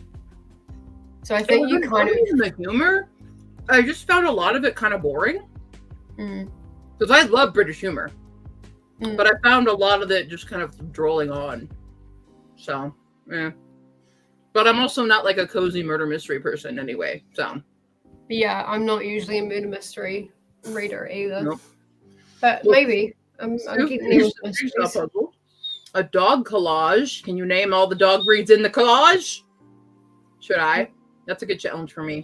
So I think you kind of... The humor, I just found a lot of it kind of boring. Because I love British humor. But I found a lot of it just kind of drolling on. So, yeah. But I'm also not like a cozy murder mystery person anyway, so. Yeah, I'm not usually a murder mystery reader either. Nope. But maybe. I'm getting there with mysteries. A dog collage. Can you name all the dog breeds in the collage? Should I? That's a good challenge for me.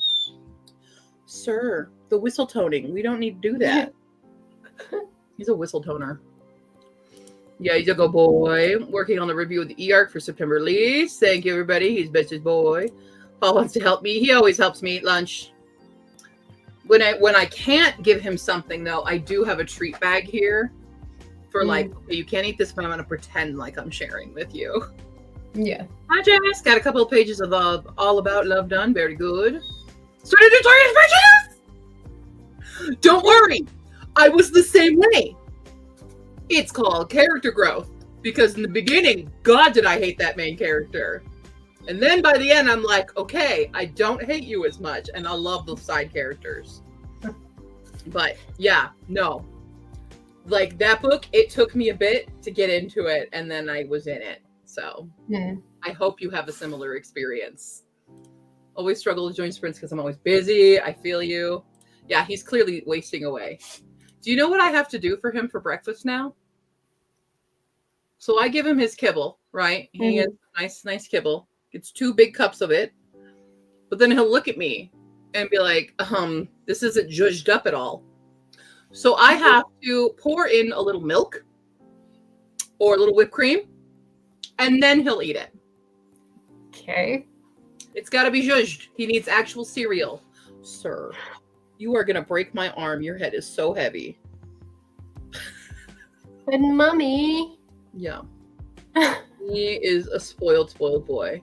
Sir, the whistle toning. We don't need to do that. He's a whistle toner. Yeah, he's a good boy. Working on the review of the E-Arc for September release. Thank you, everybody. He's bestest boy. Paul wants to help me. He always helps me eat lunch. When I can't give him something, though, I do have a treat bag here for okay, you can't eat this, but I'm going to pretend like I'm sharing with you. Yeah. Hi, Jess. Got a couple of pages of All About Love done. Very good. Started tutorial pages! Don't worry. I was the same way. It's called character growth because in the beginning, God, did I hate that main character. And then by the end, I'm like, okay, I don't hate you as much and I love those side characters. But yeah, no. Like that book, it took me a bit to get into it and then I was in it. So I hope you have a similar experience. Always struggle to join sprints because I'm always busy. I feel you. Yeah, he's clearly wasting away. Do you know what I have to do for him for breakfast now? So I give him his kibble, right? He gets nice kibble. Gets 2 big cups of it. But then he'll look at me and be like, this isn't zhuzhed up at all. So I have to pour in a little milk or a little whipped cream, and then he'll eat it. Okay. It's got to be zhuzhed. He needs actual cereal. Sir, you are going to break my arm. Your head is so heavy. But mommy. Yeah. He is a spoiled boy.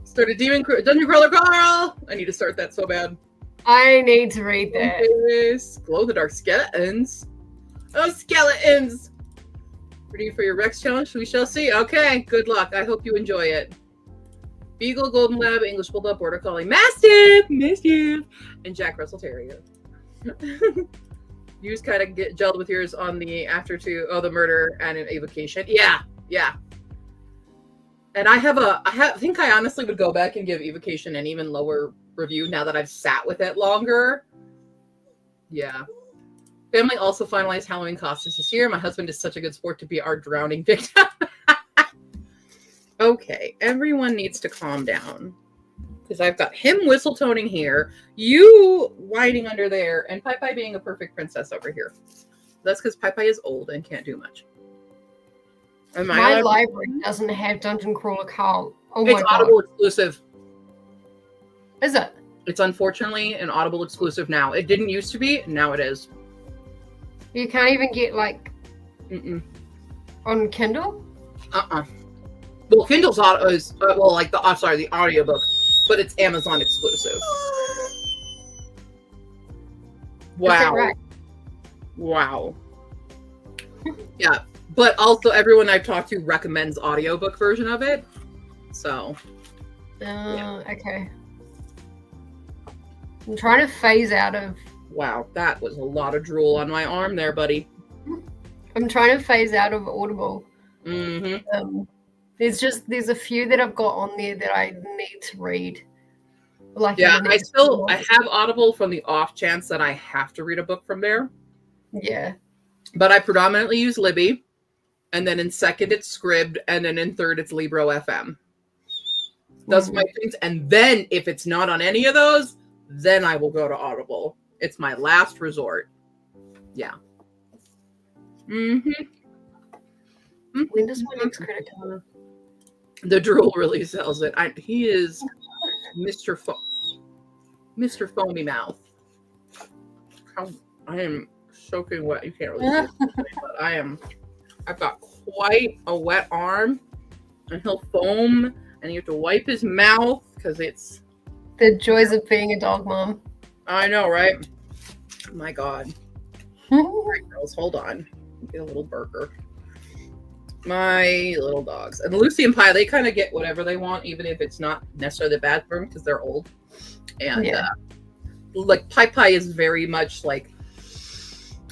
Started Dungeon Crawler Carl! I need to start that so bad. I need to read that. Glow in the Dark Skeletons. Oh, skeletons! Ready for your Rex challenge? We shall see. Okay, good luck. I hope you enjoy it. Beagle, Golden Lab, English Bulldog, Border Collie, Mastiff, and Jack Russell Terrier. Yours kind of get gelled with yours on the the murder and an evocation. Yeah. And I think I honestly would go back and give evocation an even lower review now that I've sat with it longer. Yeah. Family also finalized Halloween costumes this year. My husband is such a good sport to be our drowning victim. Okay, everyone needs to calm down. Because I've got him whistle toning here, you whining under there, and Pai Pai being a perfect princess over here. That's because Pai Pai is old and can't do much. My library doesn't have Dungeon Crawler Carl. Oh my god. It's Audible exclusive. Is it? It's unfortunately an Audible exclusive now. It didn't used to be, now it is. You can't even get on Kindle? Well, Kindle's is the audiobook, but it's Amazon exclusive. Wow. Is that right? Wow. Yeah, but also everyone I've talked to recommends audiobook version of it. So. Okay. I'm trying to phase out of. Wow, that was a lot of drool on my arm there, buddy. I'm trying to phase out of Audible. Mm-hmm. There's a few that I've got on there that I need to read. Like Yeah, in the I next have Audible from the off chance that I have to read a book from there. Yeah. But I predominantly use Libby. And then in second, it's Scribd. And then in third, it's Libro FM. Those are my things. And then if it's not on any of those, then I will go to Audible. It's my last resort. Yeah. Mm-hmm. When does my next credit come? The drool really sells it. He is Mr. Foamy Mouth. I am soaking wet. You can't really see it, but I've got quite a wet arm, and he'll foam, and you have to wipe his mouth because it's The joys of being a dog mom. I know, right? My God. All right, girls, hold on. Get a little burger. My little dogs. And Lucy and Pie, they kind of get whatever they want, even if it's not necessarily the bad for them because they're old. And like Pie is very much like,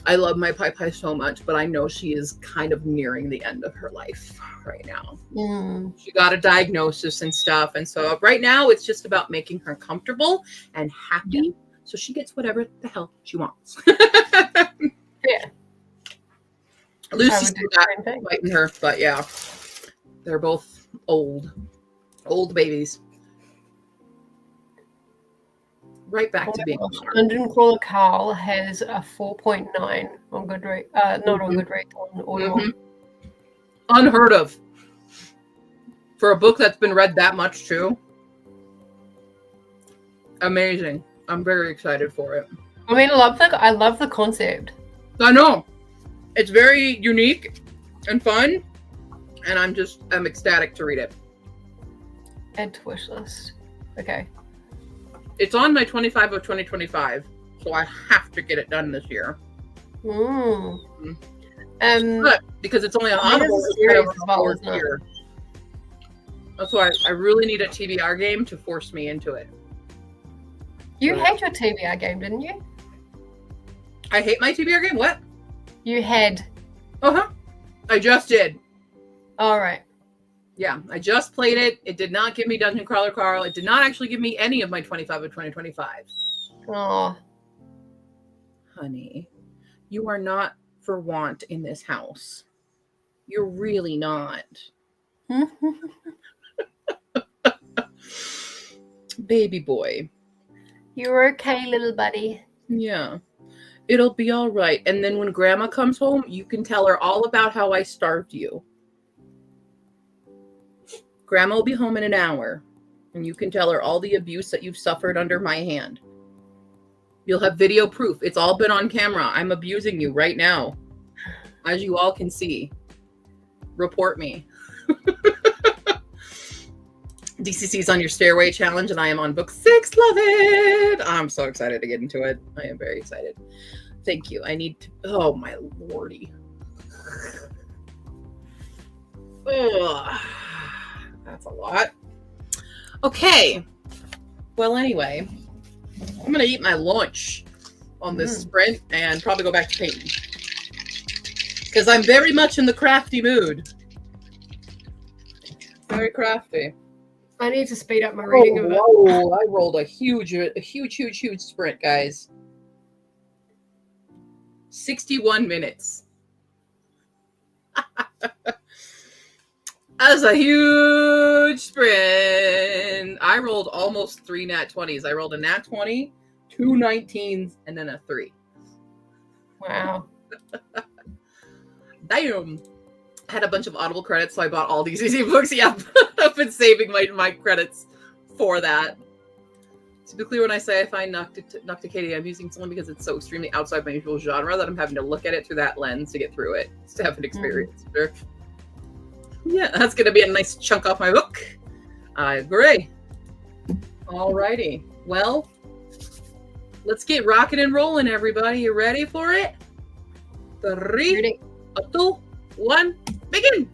I love my Pie so much, but I know she is kind of nearing the end of her life right now. She got a diagnosis and stuff. And so right now it's just about making her comfortable and happy. So she gets whatever the hell she wants. Yeah. Lucy's fighting her, but yeah, they're both old babies. Right back to being. Dungeon Crawler Carl has a 4.9 on Goodreads. Not on Goodreads, on Audible. Unheard of for a book that's been read that much too. Amazing. I'm very excited for it. I mean, I love the concept. I know. It's very unique and fun, and I'm ecstatic to read it. Add to wish list. Okay. It's on my 25 of 2025, so I have to get it done this year. But because it's only on Audible, year. That's why I really need a TBR game to force me into it. You had your TBR game, didn't you? I hate my TBR game? What? You had. I just did. All right. Yeah, I just played it. It did not give me Dungeon Crawler Carl. It did not actually give me any of my 25 of 2025. Oh. Honey, you are not for want in this house. You're really not. Baby boy. You're okay, little buddy. Yeah. It'll be all right. And then when Grandma comes home, you can tell her all about how I starved you. Grandma will be home in an hour, and you can tell her all the abuse that you've suffered under my hand. You'll have video proof. It's all been on camera. I'm abusing you right now, as you all can see. Report me. DCC's on your Stairway Challenge, and I am on book 6. Love it. I'm so excited to get into it. I am very excited. Thank you. I need to. Oh, my lordy. Ugh. That's a lot. Okay. Well, anyway, I'm going to eat my lunch on this sprint and probably go back to painting. Because I'm very much in the crafty mood. Very crafty. I need to speed up my reading of it. Whoa, I rolled a huge sprint, guys. 61 minutes. That's a huge sprint. I rolled almost 3 nat 20s. I rolled a nat 20, 2 19s, and then a 3. Wow. Damn. I had a bunch of Audible credits, so I bought all these easy books. Yep. I've been saving my credits for that. To be clear, when I say I find Nocticadia amusing, it's only because it's so extremely outside my usual genre that I'm having to look at it through that lens to get through it. It's to have an experience. Yeah, that's going to be a nice chunk off my book. I agree. Alrighty. Well, let's get rocking and rolling, everybody. You ready for it? 3, 2, 1, begin!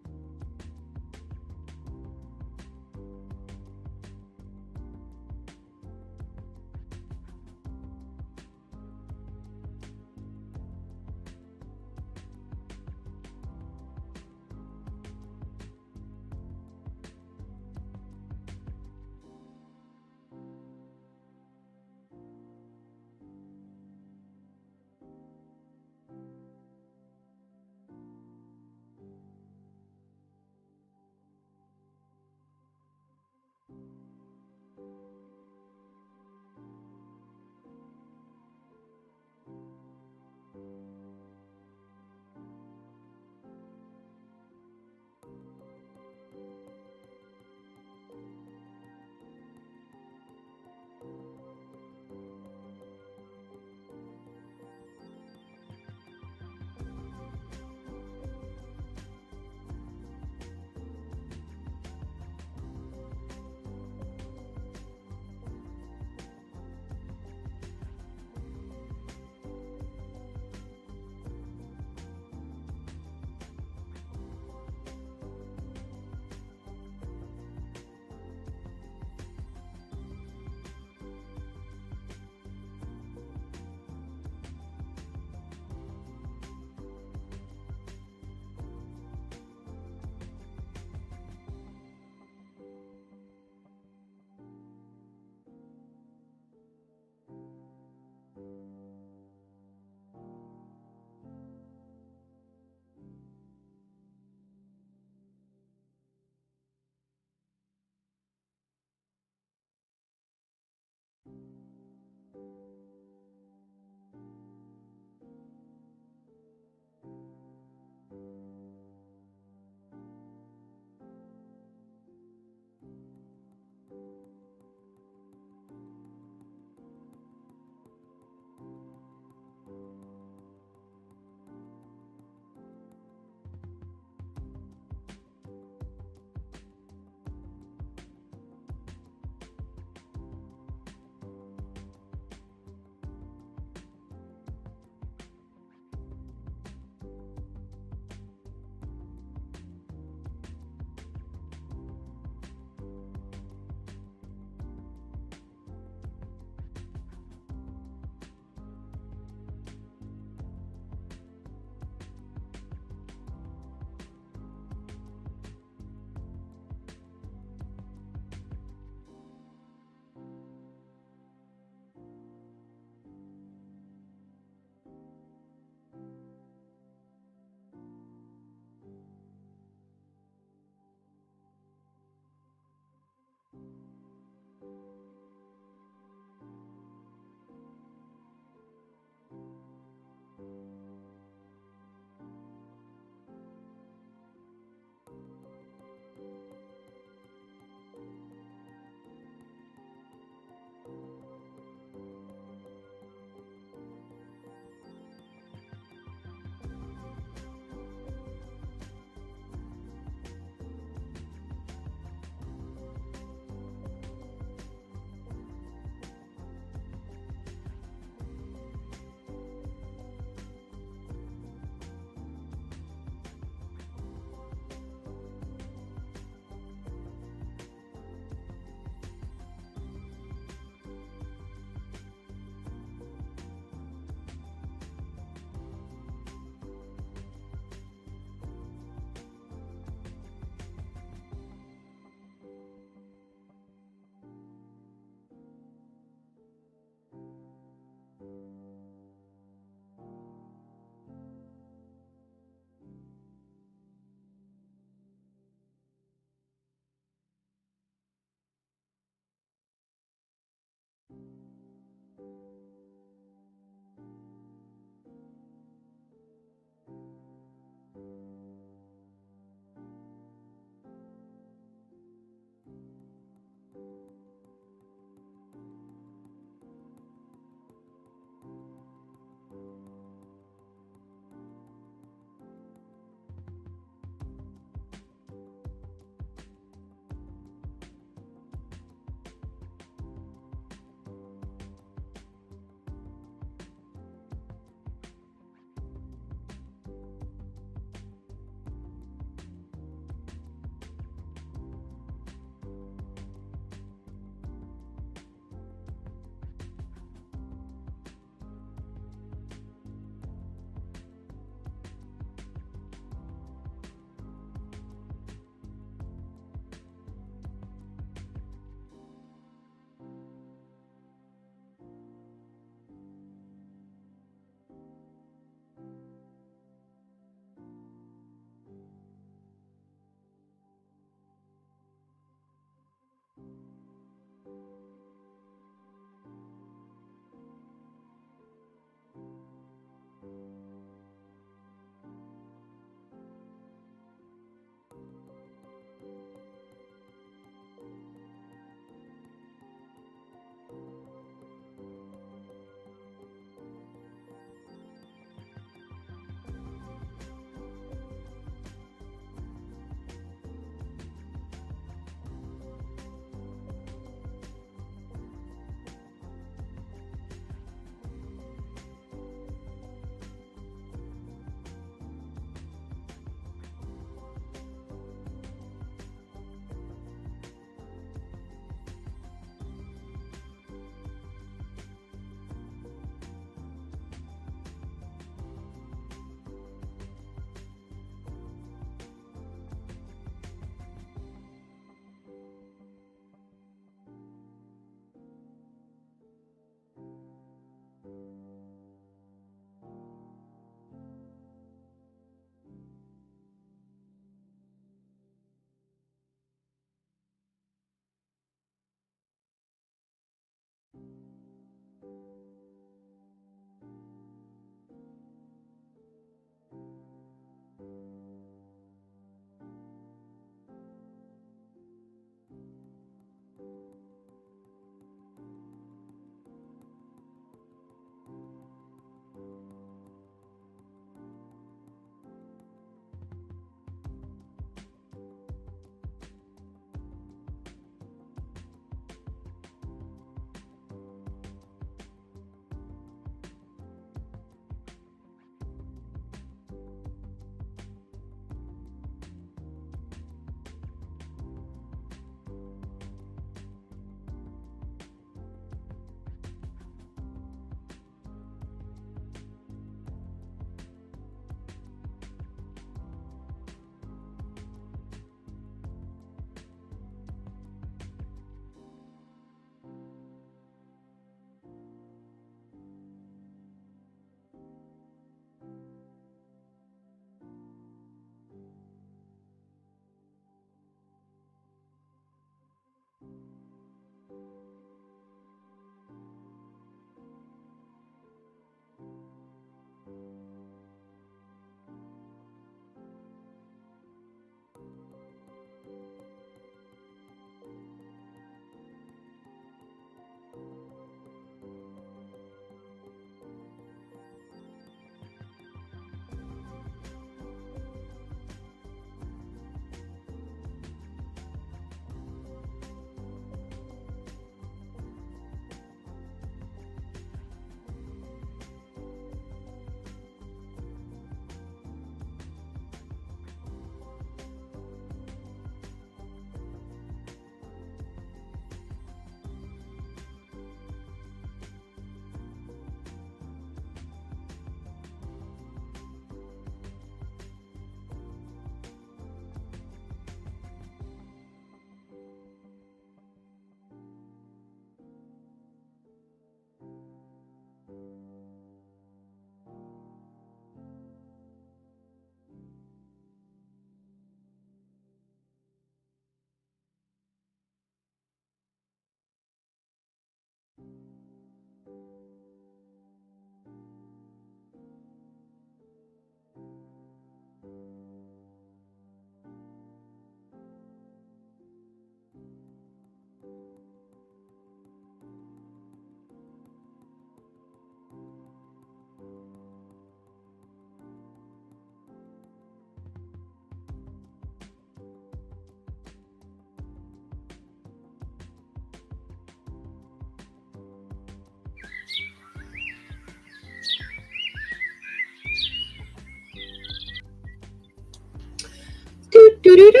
Do, do, do, do.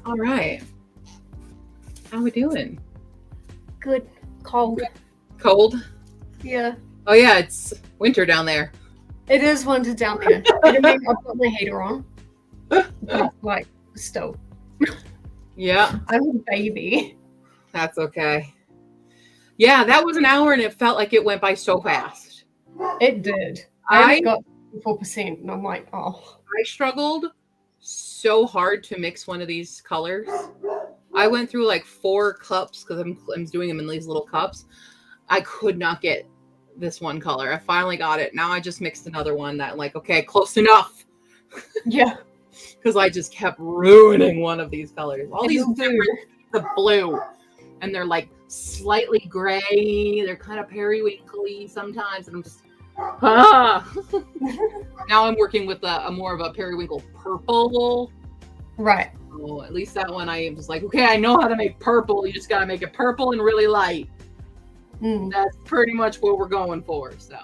All right. How we doing? Good. Cold. Cold? Yeah. Oh yeah, it's winter down there. It is winter down there. I mean, I've got my heater on. But like, still. Yeah, I'm a baby. that's okay. Yeah, that was an hour and it felt like it went by so fast. It did. I only got 4%, and I'm like, oh. I struggled so hard to mix one of these colors. I went through like 4 cups because I'm doing them in these little cups. I could not get this one color. I finally got it. Now I just mixed another one that like, okay, close enough. Yeah. Because I just kept ruining one of these colors. All these blue. The blue. And they're like slightly gray. They're kind of periwinkly sometimes. And I'm just, Now I'm working with a more of a periwinkle purple. Right. So at least that one I am just like, okay, I know how to make purple. You just got to make it purple and really light. That's pretty much what we're going for. So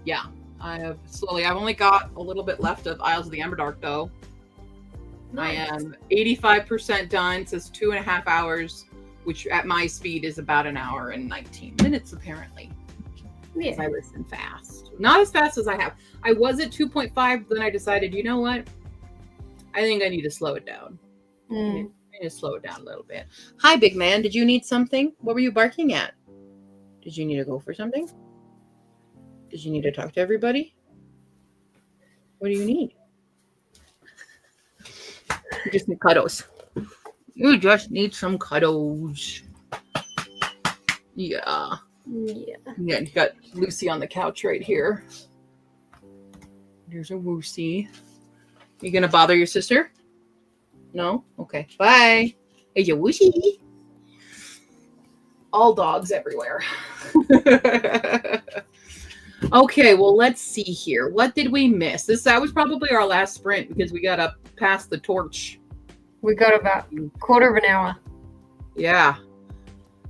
yeah, I've only got a little bit left of Isles of the Emberdark though. Nice. I am 85% done. It says 2.5 hours, which at my speed is about an hour and 19 minutes apparently. Yeah. I listen fast. Not as fast as I have. I was at 2.5, then I decided, you know what? I think I need to slow it down. I need to slow it down a little bit. Hi, big man. Did you need something? What were you barking at? Did you need to go for something? Did you need to talk to everybody? What do you need? You just need cuddles. You just need some cuddles. Yeah. Yeah, you got Lucy on the couch right here. There's a Woosy. You gonna bother your sister? No? Okay. Bye. Hey, you Woosy. All dogs everywhere. Okay, well, let's see here. What did we miss? That was probably our last sprint because we got to pass the torch. We got about a quarter of an hour. Yeah.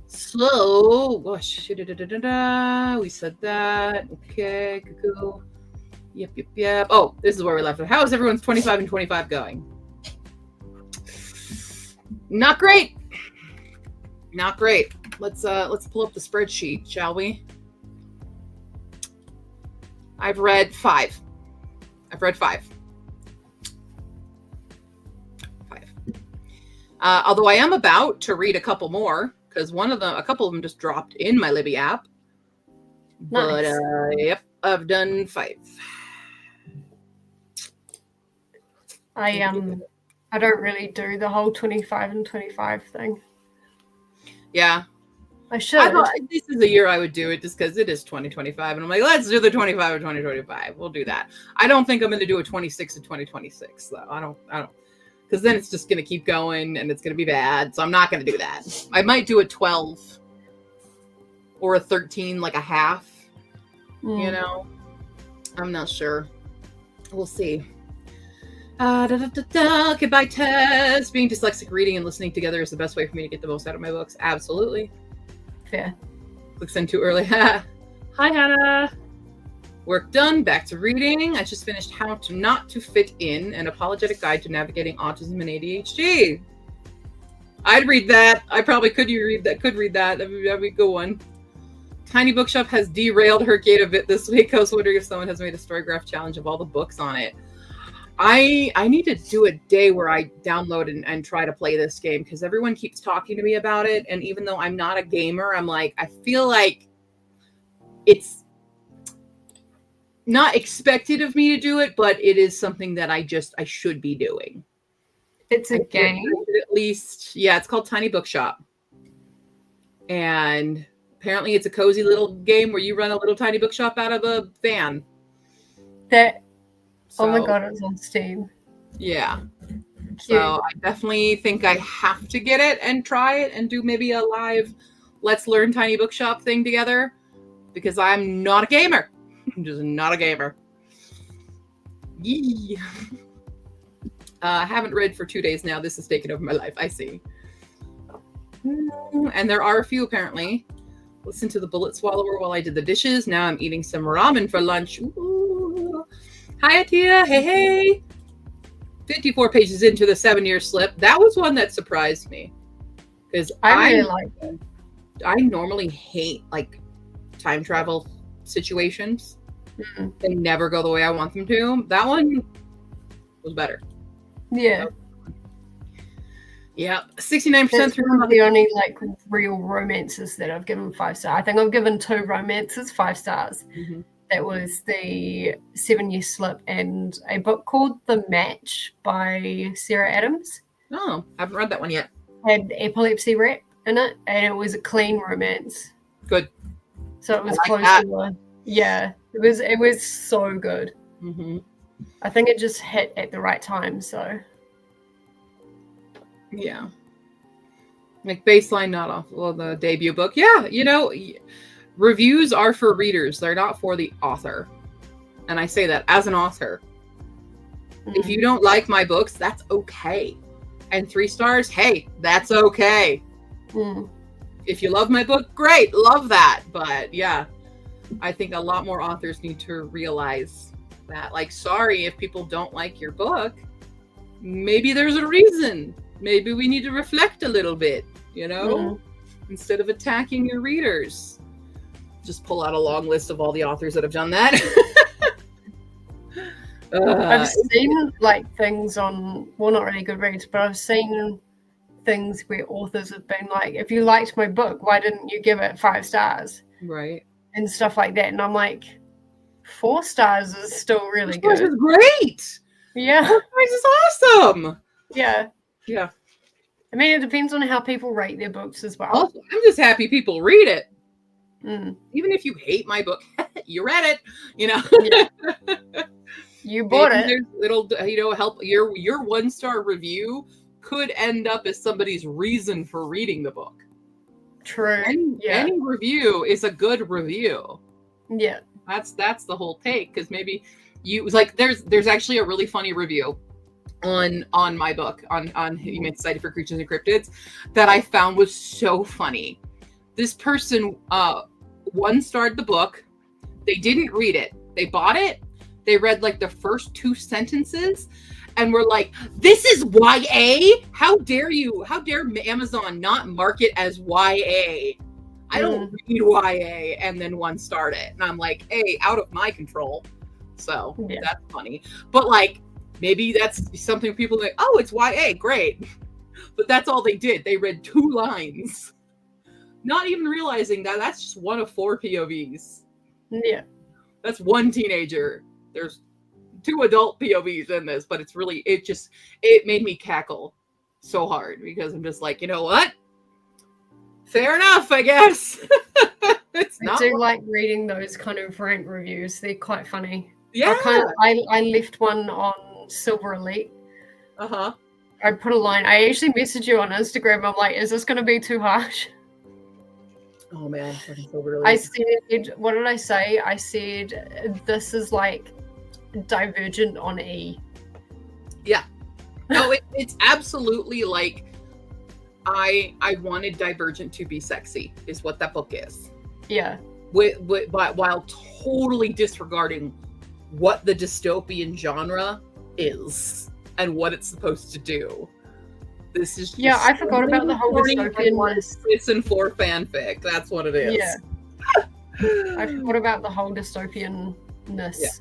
So, gosh, we said that. Okay, cuckoo. Yep. Oh, this is where we left it. How is everyone's 25 and 25 going? Not great. Not great. Let's pull up the spreadsheet, shall we? I've read 5. Although I am about to read a couple more. Because a couple of them just dropped in my Libby app. Nice. But yep, I've done 5. I don't really do the whole 25 and 25 thing. Yeah. I should. I thought this is a year I would do it just because it is 2025. And I'm like, let's do the 25 or 2025. We'll do that. I don't think I'm going to do a 26 or 2026 though. I don't. Because then it's just going to keep going and it's going to be bad. So I'm not going to do that. I might do a 12 or a 13, like a half. You know? I'm not sure. We'll see. Goodbye, Tess. Being dyslexic, reading and listening together is the best way for me to get the most out of my books. Absolutely. Fair. Clicks in too early. Hi, Hannah. Work done. Back to reading. I just finished How to Not to Fit In, an apologetic guide to navigating autism and ADHD. I'd read that. I probably could read that. That'd be a good one. Tiny Bookshop has derailed her gate a bit this week. I was wondering if someone has made a Storygraph challenge of all the books on it. I need to do a day where I download and try to play this game because everyone keeps talking to me about it. And even though I'm not a gamer, I'm like, I feel like it's not expected of me to do it, but it is something that I should be doing. It's a game? At least, yeah, it's called Tiny Bookshop. And apparently it's a cozy little game where you run a little tiny bookshop out of a van. Oh my god, it's on Steam. Yeah. Cute. So I definitely think I have to get it and try it and do maybe a live Let's Learn Tiny Bookshop thing together, because I'm not a gamer. I'm just not a gamer. Yee. I haven't read for 2 days now. This has taken over my life. I see. And there are a few apparently. Listen to the Bullet Swallower while I did the dishes. Now I'm eating some ramen for lunch. Ooh. Hi, Atia. Hey, hey. 54 pages into the 7-year slip. That was one that surprised me. Because I really like it. I normally hate like time travel situations. They never go the way I want them to. That one was better. Yeah. Yeah. 69% That's through. one of the only like real romances that I've given 5 stars. I think I've given 2 romances 5 stars. Mm-hmm. That was the 7-year slip and a book called The Match by Sarah Adams. Oh, I haven't read that one yet. Had epilepsy rap in it, and it was a clean romance. Good. So it was like close that. to yeah. It was so good. Mm-hmm. I think it just hit at the right time. So yeah, like baseline, not off the debut book. Yeah, you know, reviews are for readers. They're not for the author. And I say that as an author. If you don't like my books, that's okay. And 3 stars, hey, that's okay. If you love my book, great, love that. But yeah, I think a lot more authors need to realize that, like, sorry if people don't like your book. Maybe there's a reason. Maybe we need to reflect a little bit, you know, instead of attacking your readers. Just pull out a long list of all the authors that have done that. I've seen like things on, well, not really Goodreads, but I've seen things where authors have been like, if you liked my book, why didn't you give it 5 stars? Right. And stuff like that. And I'm like, 4 stars is still really 4 good. stars is great. Yeah. 4 stars is awesome. Yeah. Yeah. I mean, it depends on how people rate their books as well. Also, I'm just happy people read it. Even if you hate my book, you read it, you know. Yeah. You bought it. It'll, you know, help your 1-star review could end up as somebody's reason for reading the book. True. Any review is a good review. Yeah. That's the whole take, because maybe you like there's actually a really funny review on my book on Humane Society for Creatures and Cryptids that I found was so funny. This person 1-starred the book. They didn't read it. They bought it. They read like the first 2 sentences and were like, this is YA? How dare you? How dare Amazon not mark it as YA? I don't read YA, and then 1-starred it. And I'm like, hey, out of my control. So that's funny. But like, maybe that's something people think, oh, it's YA, great. But that's all they did. They read 2 lines. Not even realizing that that's just one of 4 POVs. Yeah. That's 1 teenager. There's 2 adult POVs in this, but it's really, it made me cackle so hard, because I'm just like, you know what? Fair enough, I guess. I do like reading those kind of rant reviews. They're quite funny. Yeah. I left one on Silver Elite. Uh-huh. I put a line. I actually messaged you on Instagram. I'm like, is this going to be too harsh? Oh, man. Silver Elite. I said, what did I say? I said, this is like Divergent on E. Yeah. No, it's absolutely like, I wanted Divergent to be sexy, is what that book is. Yeah. While totally disregarding what the dystopian genre is and what it's supposed to do. This is just I forgot about the whole dystopian-ness. It's in 4 fanfic. That's what it is. Yeah. I forgot about the whole dystopian-ness.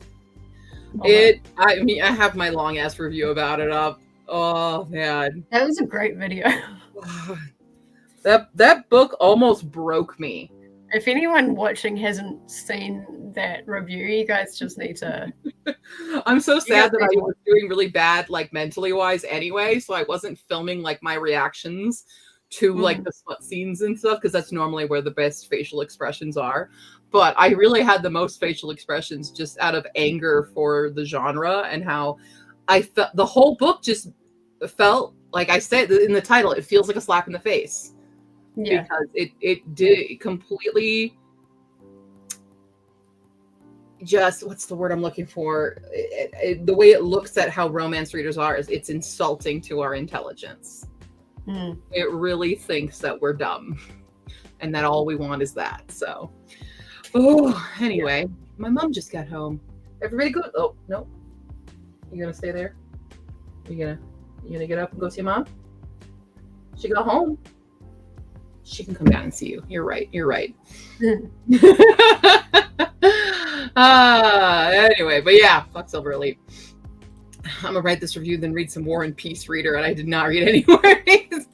Yeah. I mean, I have my long ass review about it up. Oh man. That was a great video. That book almost broke me. If anyone watching hasn't seen that review, you guys just need to. I'm so sad that I was doing really bad, like mentally wise anyway, so I wasn't filming like my reactions to like the smut scenes and stuff, because that's normally where the best facial expressions are. But I really had the most facial expressions just out of anger for the genre, and how I felt the whole book just felt, like I said in the title, it feels like a slap in the face. Yeah. Because it did completely just, what's the word I'm looking for? The way it looks at how romance readers are is it's insulting to our intelligence. It really thinks that we're dumb and that all we want is that. So, anyway, my mom just got home. Everybody go. Oh, no. You gonna stay there? You gonna get up and go see mom? She got home. She can come down and see you. You're right. Anyway, but yeah, fuck Silver Elite. I'm gonna write this review, then read some War and Peace Reader, and I did not read any worries.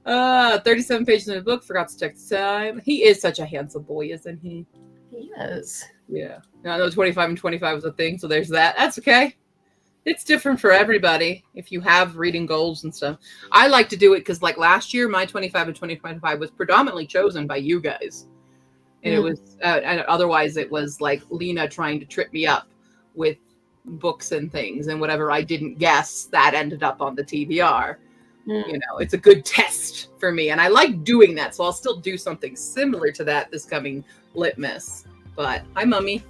37 pages in the book, forgot to check the time. He is such a handsome boy, isn't he? He is. Yeah. Now I know 25 and 25 is a thing, so there's that. That's okay. It's different for everybody if you have reading goals and stuff. I like to do it because, like, last year, my 25 and 25 was predominantly chosen by you guys. And it was, and otherwise it was like Lena trying to trip me up with books and things, and whatever I didn't guess, that ended up on the TBR. You know, it's a good test for me, and I like doing that, so I'll still do something similar to that this coming Litmus. But hi, Mummy.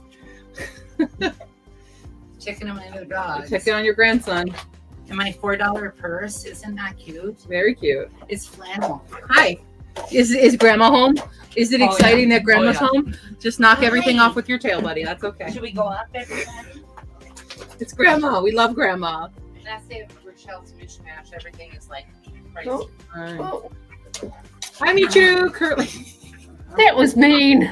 Checking on my new dog. Checking on your grandson. And my $4 purse, isn't that cute? Very cute. It's flannel. Hi. Is Grandma home? Is it exciting that Grandma's home? Just knock everything off with your tail, buddy. That's okay. Should we go up, everybody? It's Grandma. We love Grandma. And that's it. Rochelle's mishmash. Everything is like crazy. Oh. All right. Hi, Michiru. Currently. That was mean.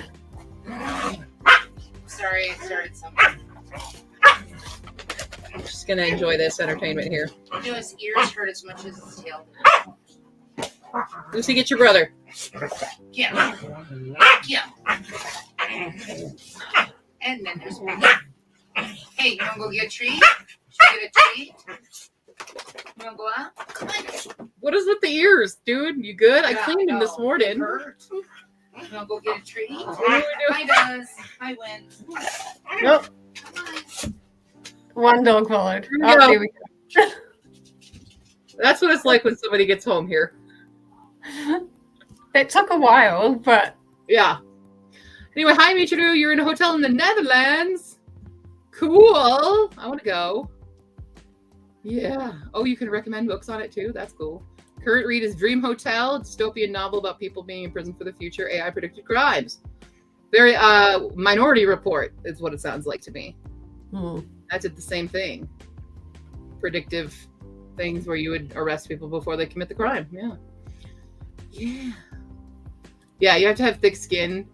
Sorry, I started something. I'm just going to enjoy this entertainment here. You know, his ears hurt as much as his tail. Lucy, get your brother. Yeah. Yeah. And then there's one. Hey, you want to go get a treat? Should we get a treat? You want to go out? Come on. What is with the ears, dude? You good? I cleaned them this No, morning. it hurt. You want to go get a treat? What are we doing? Hi, Buzz. Hi, Win. Nope. Come on. One dog followed. Here we Oh, go. here we go. That's what it's like when somebody gets home here. That took a while, but Yeah. Anyway, hi, Michiru. You're in a hotel in the Netherlands. Cool. I want to go. Yeah. Oh, you can recommend books on it too. That's cool. Current read is Dream Hotel, a dystopian novel about people being in prison for the future. AI predicted crimes. Very Minority Report is what it sounds like to me. That did the same thing. Predictive things where you would arrest people before they commit the crime. Yeah. Yeah. Yeah, you have to have thick skin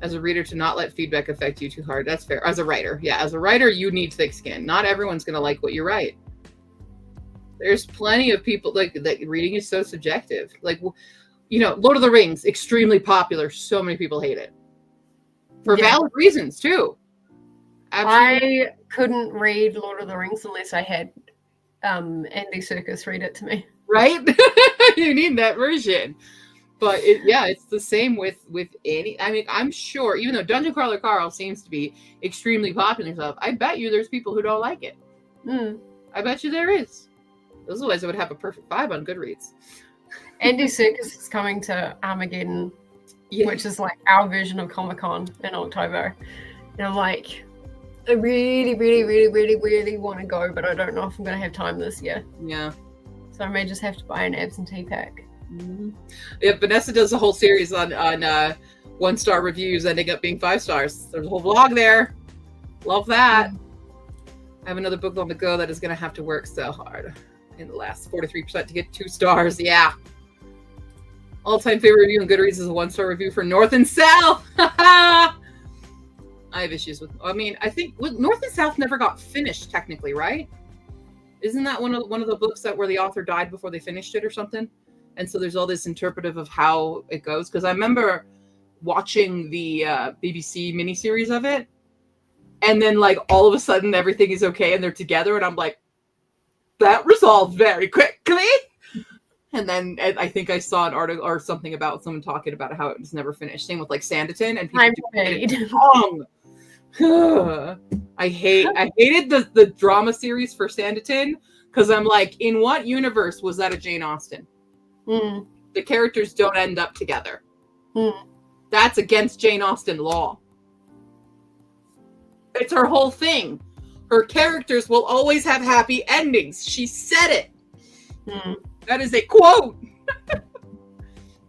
as a reader to not let feedback affect you too hard. That's fair. As a writer. Yeah, as a writer, you need thick skin. Not everyone's going to like what you write. There's plenty of people, like, that reading is so subjective. Like, you know, Lord of the Rings, extremely popular. So many people hate it. For valid reasons, too. Absolutely. I couldn't read Lord of the Rings unless I had Andy Serkis read it to me. Right? You need that version. But it's the same with any. I mean, I'm sure, even though Dungeon Crawler Carl seems to be extremely popular and stuff, I bet you there's people who don't like it. I bet you there is. Otherwise, it would have a perfect vibe on Goodreads. Andy Serkis is coming to Armageddon, which is like our version of Comic-Con in October. And I'm like, I really, really, really, really, really want to go, but I don't know if I'm going to have time this year. Yeah. So I may just have to buy an absentee pack. Mm-hmm. Yeah, Vanessa does a whole series on 1-star reviews ending up being 5 stars. There's a whole vlog there. Love that. I have another book on the go that is going to have to work so hard in the last 43% to get 2 stars. Yeah. All-time favorite review on Goodreads is a 1-star review for North and South. I have issues with. I mean, I think North and South never got finished technically, right? Isn't that one of the books that where the author died before they finished it or something? And so there's all this interpretive of how it goes. Because I remember watching the BBC miniseries of it, and then like all of a sudden everything is okay and they're together, and I'm like, that resolved very quickly. And then I think I saw an article or something about someone talking about how it was never finished. Same with like Sanditon, and people I'm do get paid. it wrong. I hated the drama series for Sanditon because I'm like, in what universe was that a Jane Austen? Mm. The characters don't end up together. Mm. That's against Jane Austen law. It's her whole thing. Her characters will always have happy endings. She said it. Mm. That is a quote.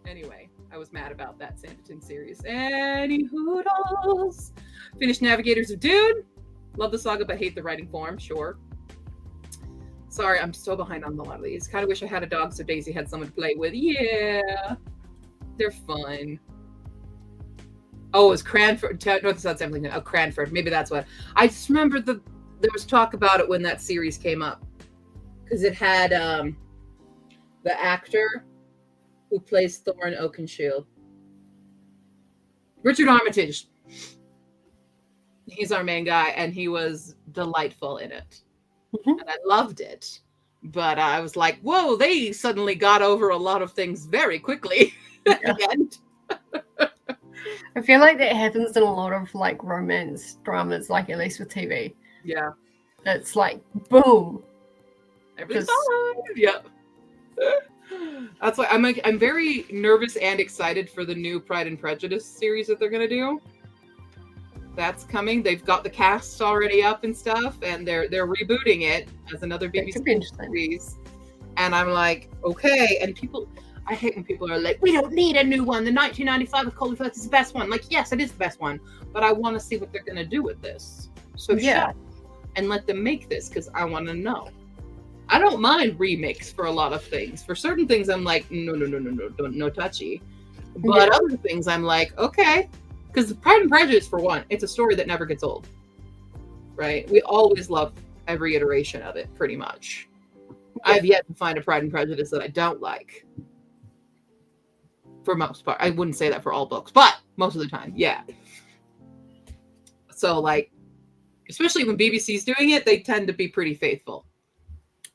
Anyway, I was mad about that Sanditon series. Any hoodles. Finished Navigators of Dune. Love the saga, but hate the writing form. Sure. Sorry, I'm so behind on a lot of these. Kind of wish I had a dog so Daisy had someone to play with. Yeah. They're fun. Oh, it was Cranford. No, it's not something. Oh, Cranford. Maybe that's what. I just remember there was talk about it when that series came up. Because it had the actor who plays Thorin Oakenshield. Richard Armitage. He's our main guy, and he was delightful in it. Mhm. And I loved it. But I was like, whoa, they suddenly got over a lot of things very quickly at the end. I feel like that happens in a lot of like romance dramas, like at least with TV. Yeah. It's like boom. Everything's 'Cause- fine. Yep. That's why I'm very nervous and excited for the new Pride and Prejudice series that they're gonna do. That's coming. They've got the cast already up and stuff, and they're rebooting it as another That could BBC be interesting. series. And I'm like, okay. And I hate when people are like, we don't need a new one. The 1995 with Colin Firth is the best one. Like, yes, it is the best one, but I want to see what they're gonna do with this. So Yeah. shut and let them make this because I want to know. I don't mind remakes for a lot of things. For certain things, I'm like, no touchy. But Yeah. other things, I'm like, okay. Because Pride and Prejudice, for one, it's a story that never gets old. Right? We always love every iteration of it, pretty much. I've yet to find a Pride and Prejudice that I don't like. For most part. I wouldn't say that for all books, but most of the time, yeah. So, like, especially when BBC's doing it, they tend to be pretty faithful.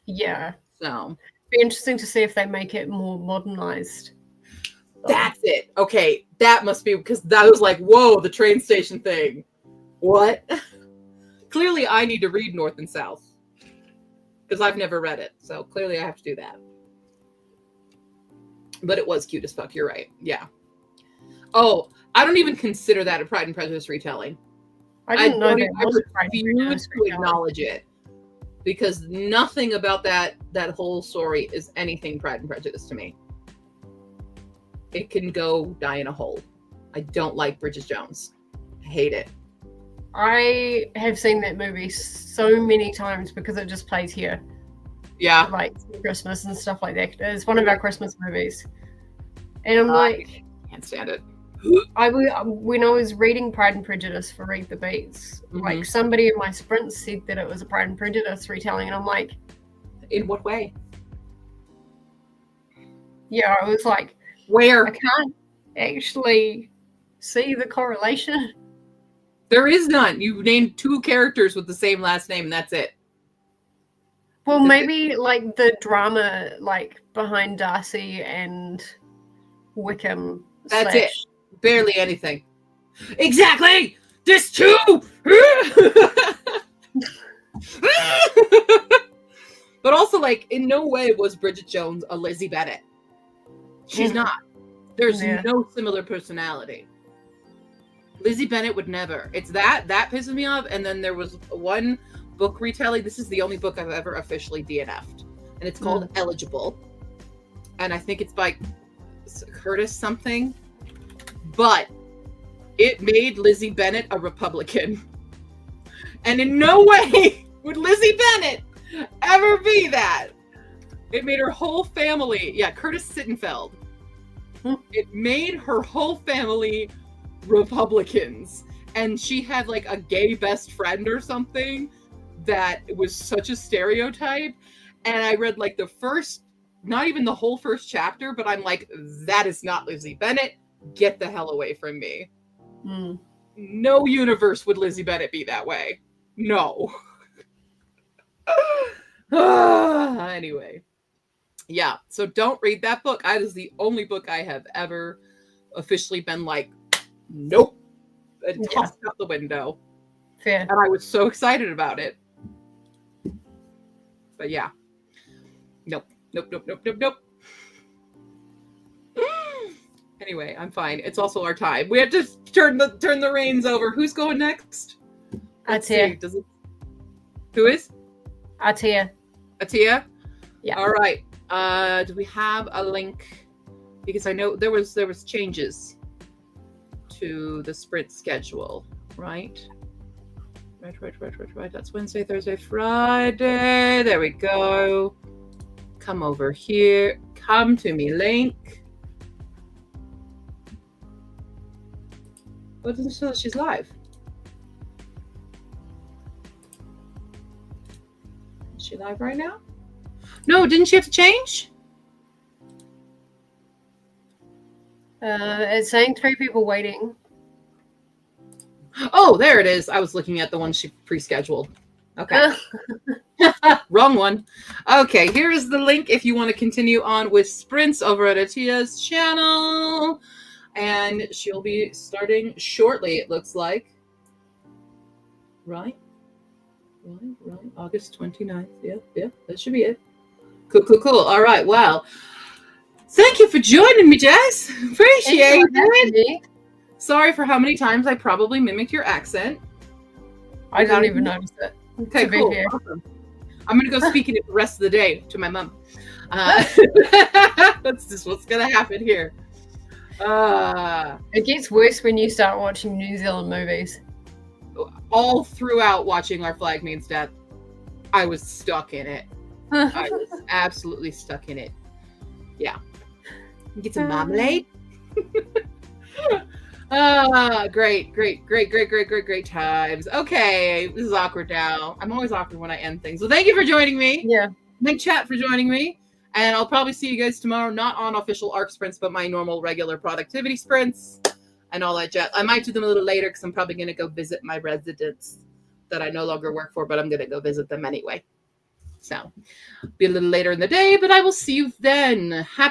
Yeah. So Be interesting to see if they make it more modernized. that's it. Okay, that must be because that was like, whoa, the train station thing. What? Clearly, I need to read North and South because I've never read it. So clearly, I have to do that. But it was cute as fuck. You're right. Yeah. Oh, I don't even consider that a Pride and Prejudice retelling. I didn't know don't that even- I was a Pride and refuse Prejudice to retelling. acknowledge it because nothing about that whole story is anything Pride and Prejudice to me. It can go die in a hole. I don't like Bridget Jones. I hate it. I have seen that movie so many times because it just plays here, Yeah. like Christmas and stuff like that. It's one of our Christmas movies, and I'm like, Can't stand it. when I was reading Pride and Prejudice for Read the Beats, like somebody in my sprint said that it was a Pride and Prejudice retelling, and I'm like, In what way? yeah, I was like, Where? I can't actually see the correlation. There is none. You named two characters with the same last name, and that's it. Well, maybe like the drama, like behind Darcy and Wickham. That's slash- it. Barely anything. Exactly! This too! But also, like, in no way was Bridget Jones a Lizzie Bennet. She's Mhm. not. There's Yeah. no similar personality. Lizzie Bennet would never. It's that pisses me off. And then there was one book retelling. This is the only book I've ever officially DNF'd. And it's called Eligible. And I think it's by Curtis something. But it made Lizzie Bennet a Republican. And in no way would Lizzie Bennet ever be that. It made her whole family, Curtis Sittenfeld. It made her whole family Republicans. And she had like a gay best friend or something that was such a stereotype. And I read like the first, not even the whole first chapter, but I'm like, that is not Lizzie Bennet. Get the hell away from me. Mm. No universe would Lizzie Bennet be that way. No. Anyway. Yeah, so don't read that book. That is the only book I have ever officially been like, nope, and Yeah. tossed out the window. Fair. And I was so excited about it. But yeah. Nope. Anyway, I'm fine. It's also our time. We have to turn the reins over. Who's going next? Let's see. Atia. Who is? Atia. Atia? Yeah. All right. Do we have a link? Because I know there was changes to the sprint schedule, right? Right. That's Wednesday, Thursday, Friday. There we go. Come over here. Come to me, link. What doesn't show that she's live? Is she live right now? No, didn't she have to change? It's saying 3 people waiting. Oh, there it is. I was looking at the one she pre-scheduled. Okay. Wrong one. Okay, here's the link if you want to continue on with sprints over at Atia's channel. And she'll be starting shortly, it looks like. Right. August 29th. Yep. That should be it. Cool. All right. Well, thank you for joining me, Jess. Appreciate it. Sorry for how many times I probably mimicked your accent. I don't even notice it. Okay, cool. Awesome. I'm going to go speak in it the rest of the day to my mom. That's just what's going to happen here. It gets worse when you start watching New Zealand movies. All throughout watching Our Flag Means Death, I was stuck in it. I was absolutely stuck in it. Yeah. Get some marmalade. Great times. Okay, this is awkward now. I'm always awkward when I end things. So thank you for joining me. Yeah. Thank chat for joining me. And I'll probably see you guys tomorrow, not on official ARC sprints, but my normal regular productivity sprints and all that jazz. I might do them a little later because I'm probably going to go visit my residents that I no longer work for, but I'm going to go visit them anyway. So be a little later in the day, but I will see you then. Happy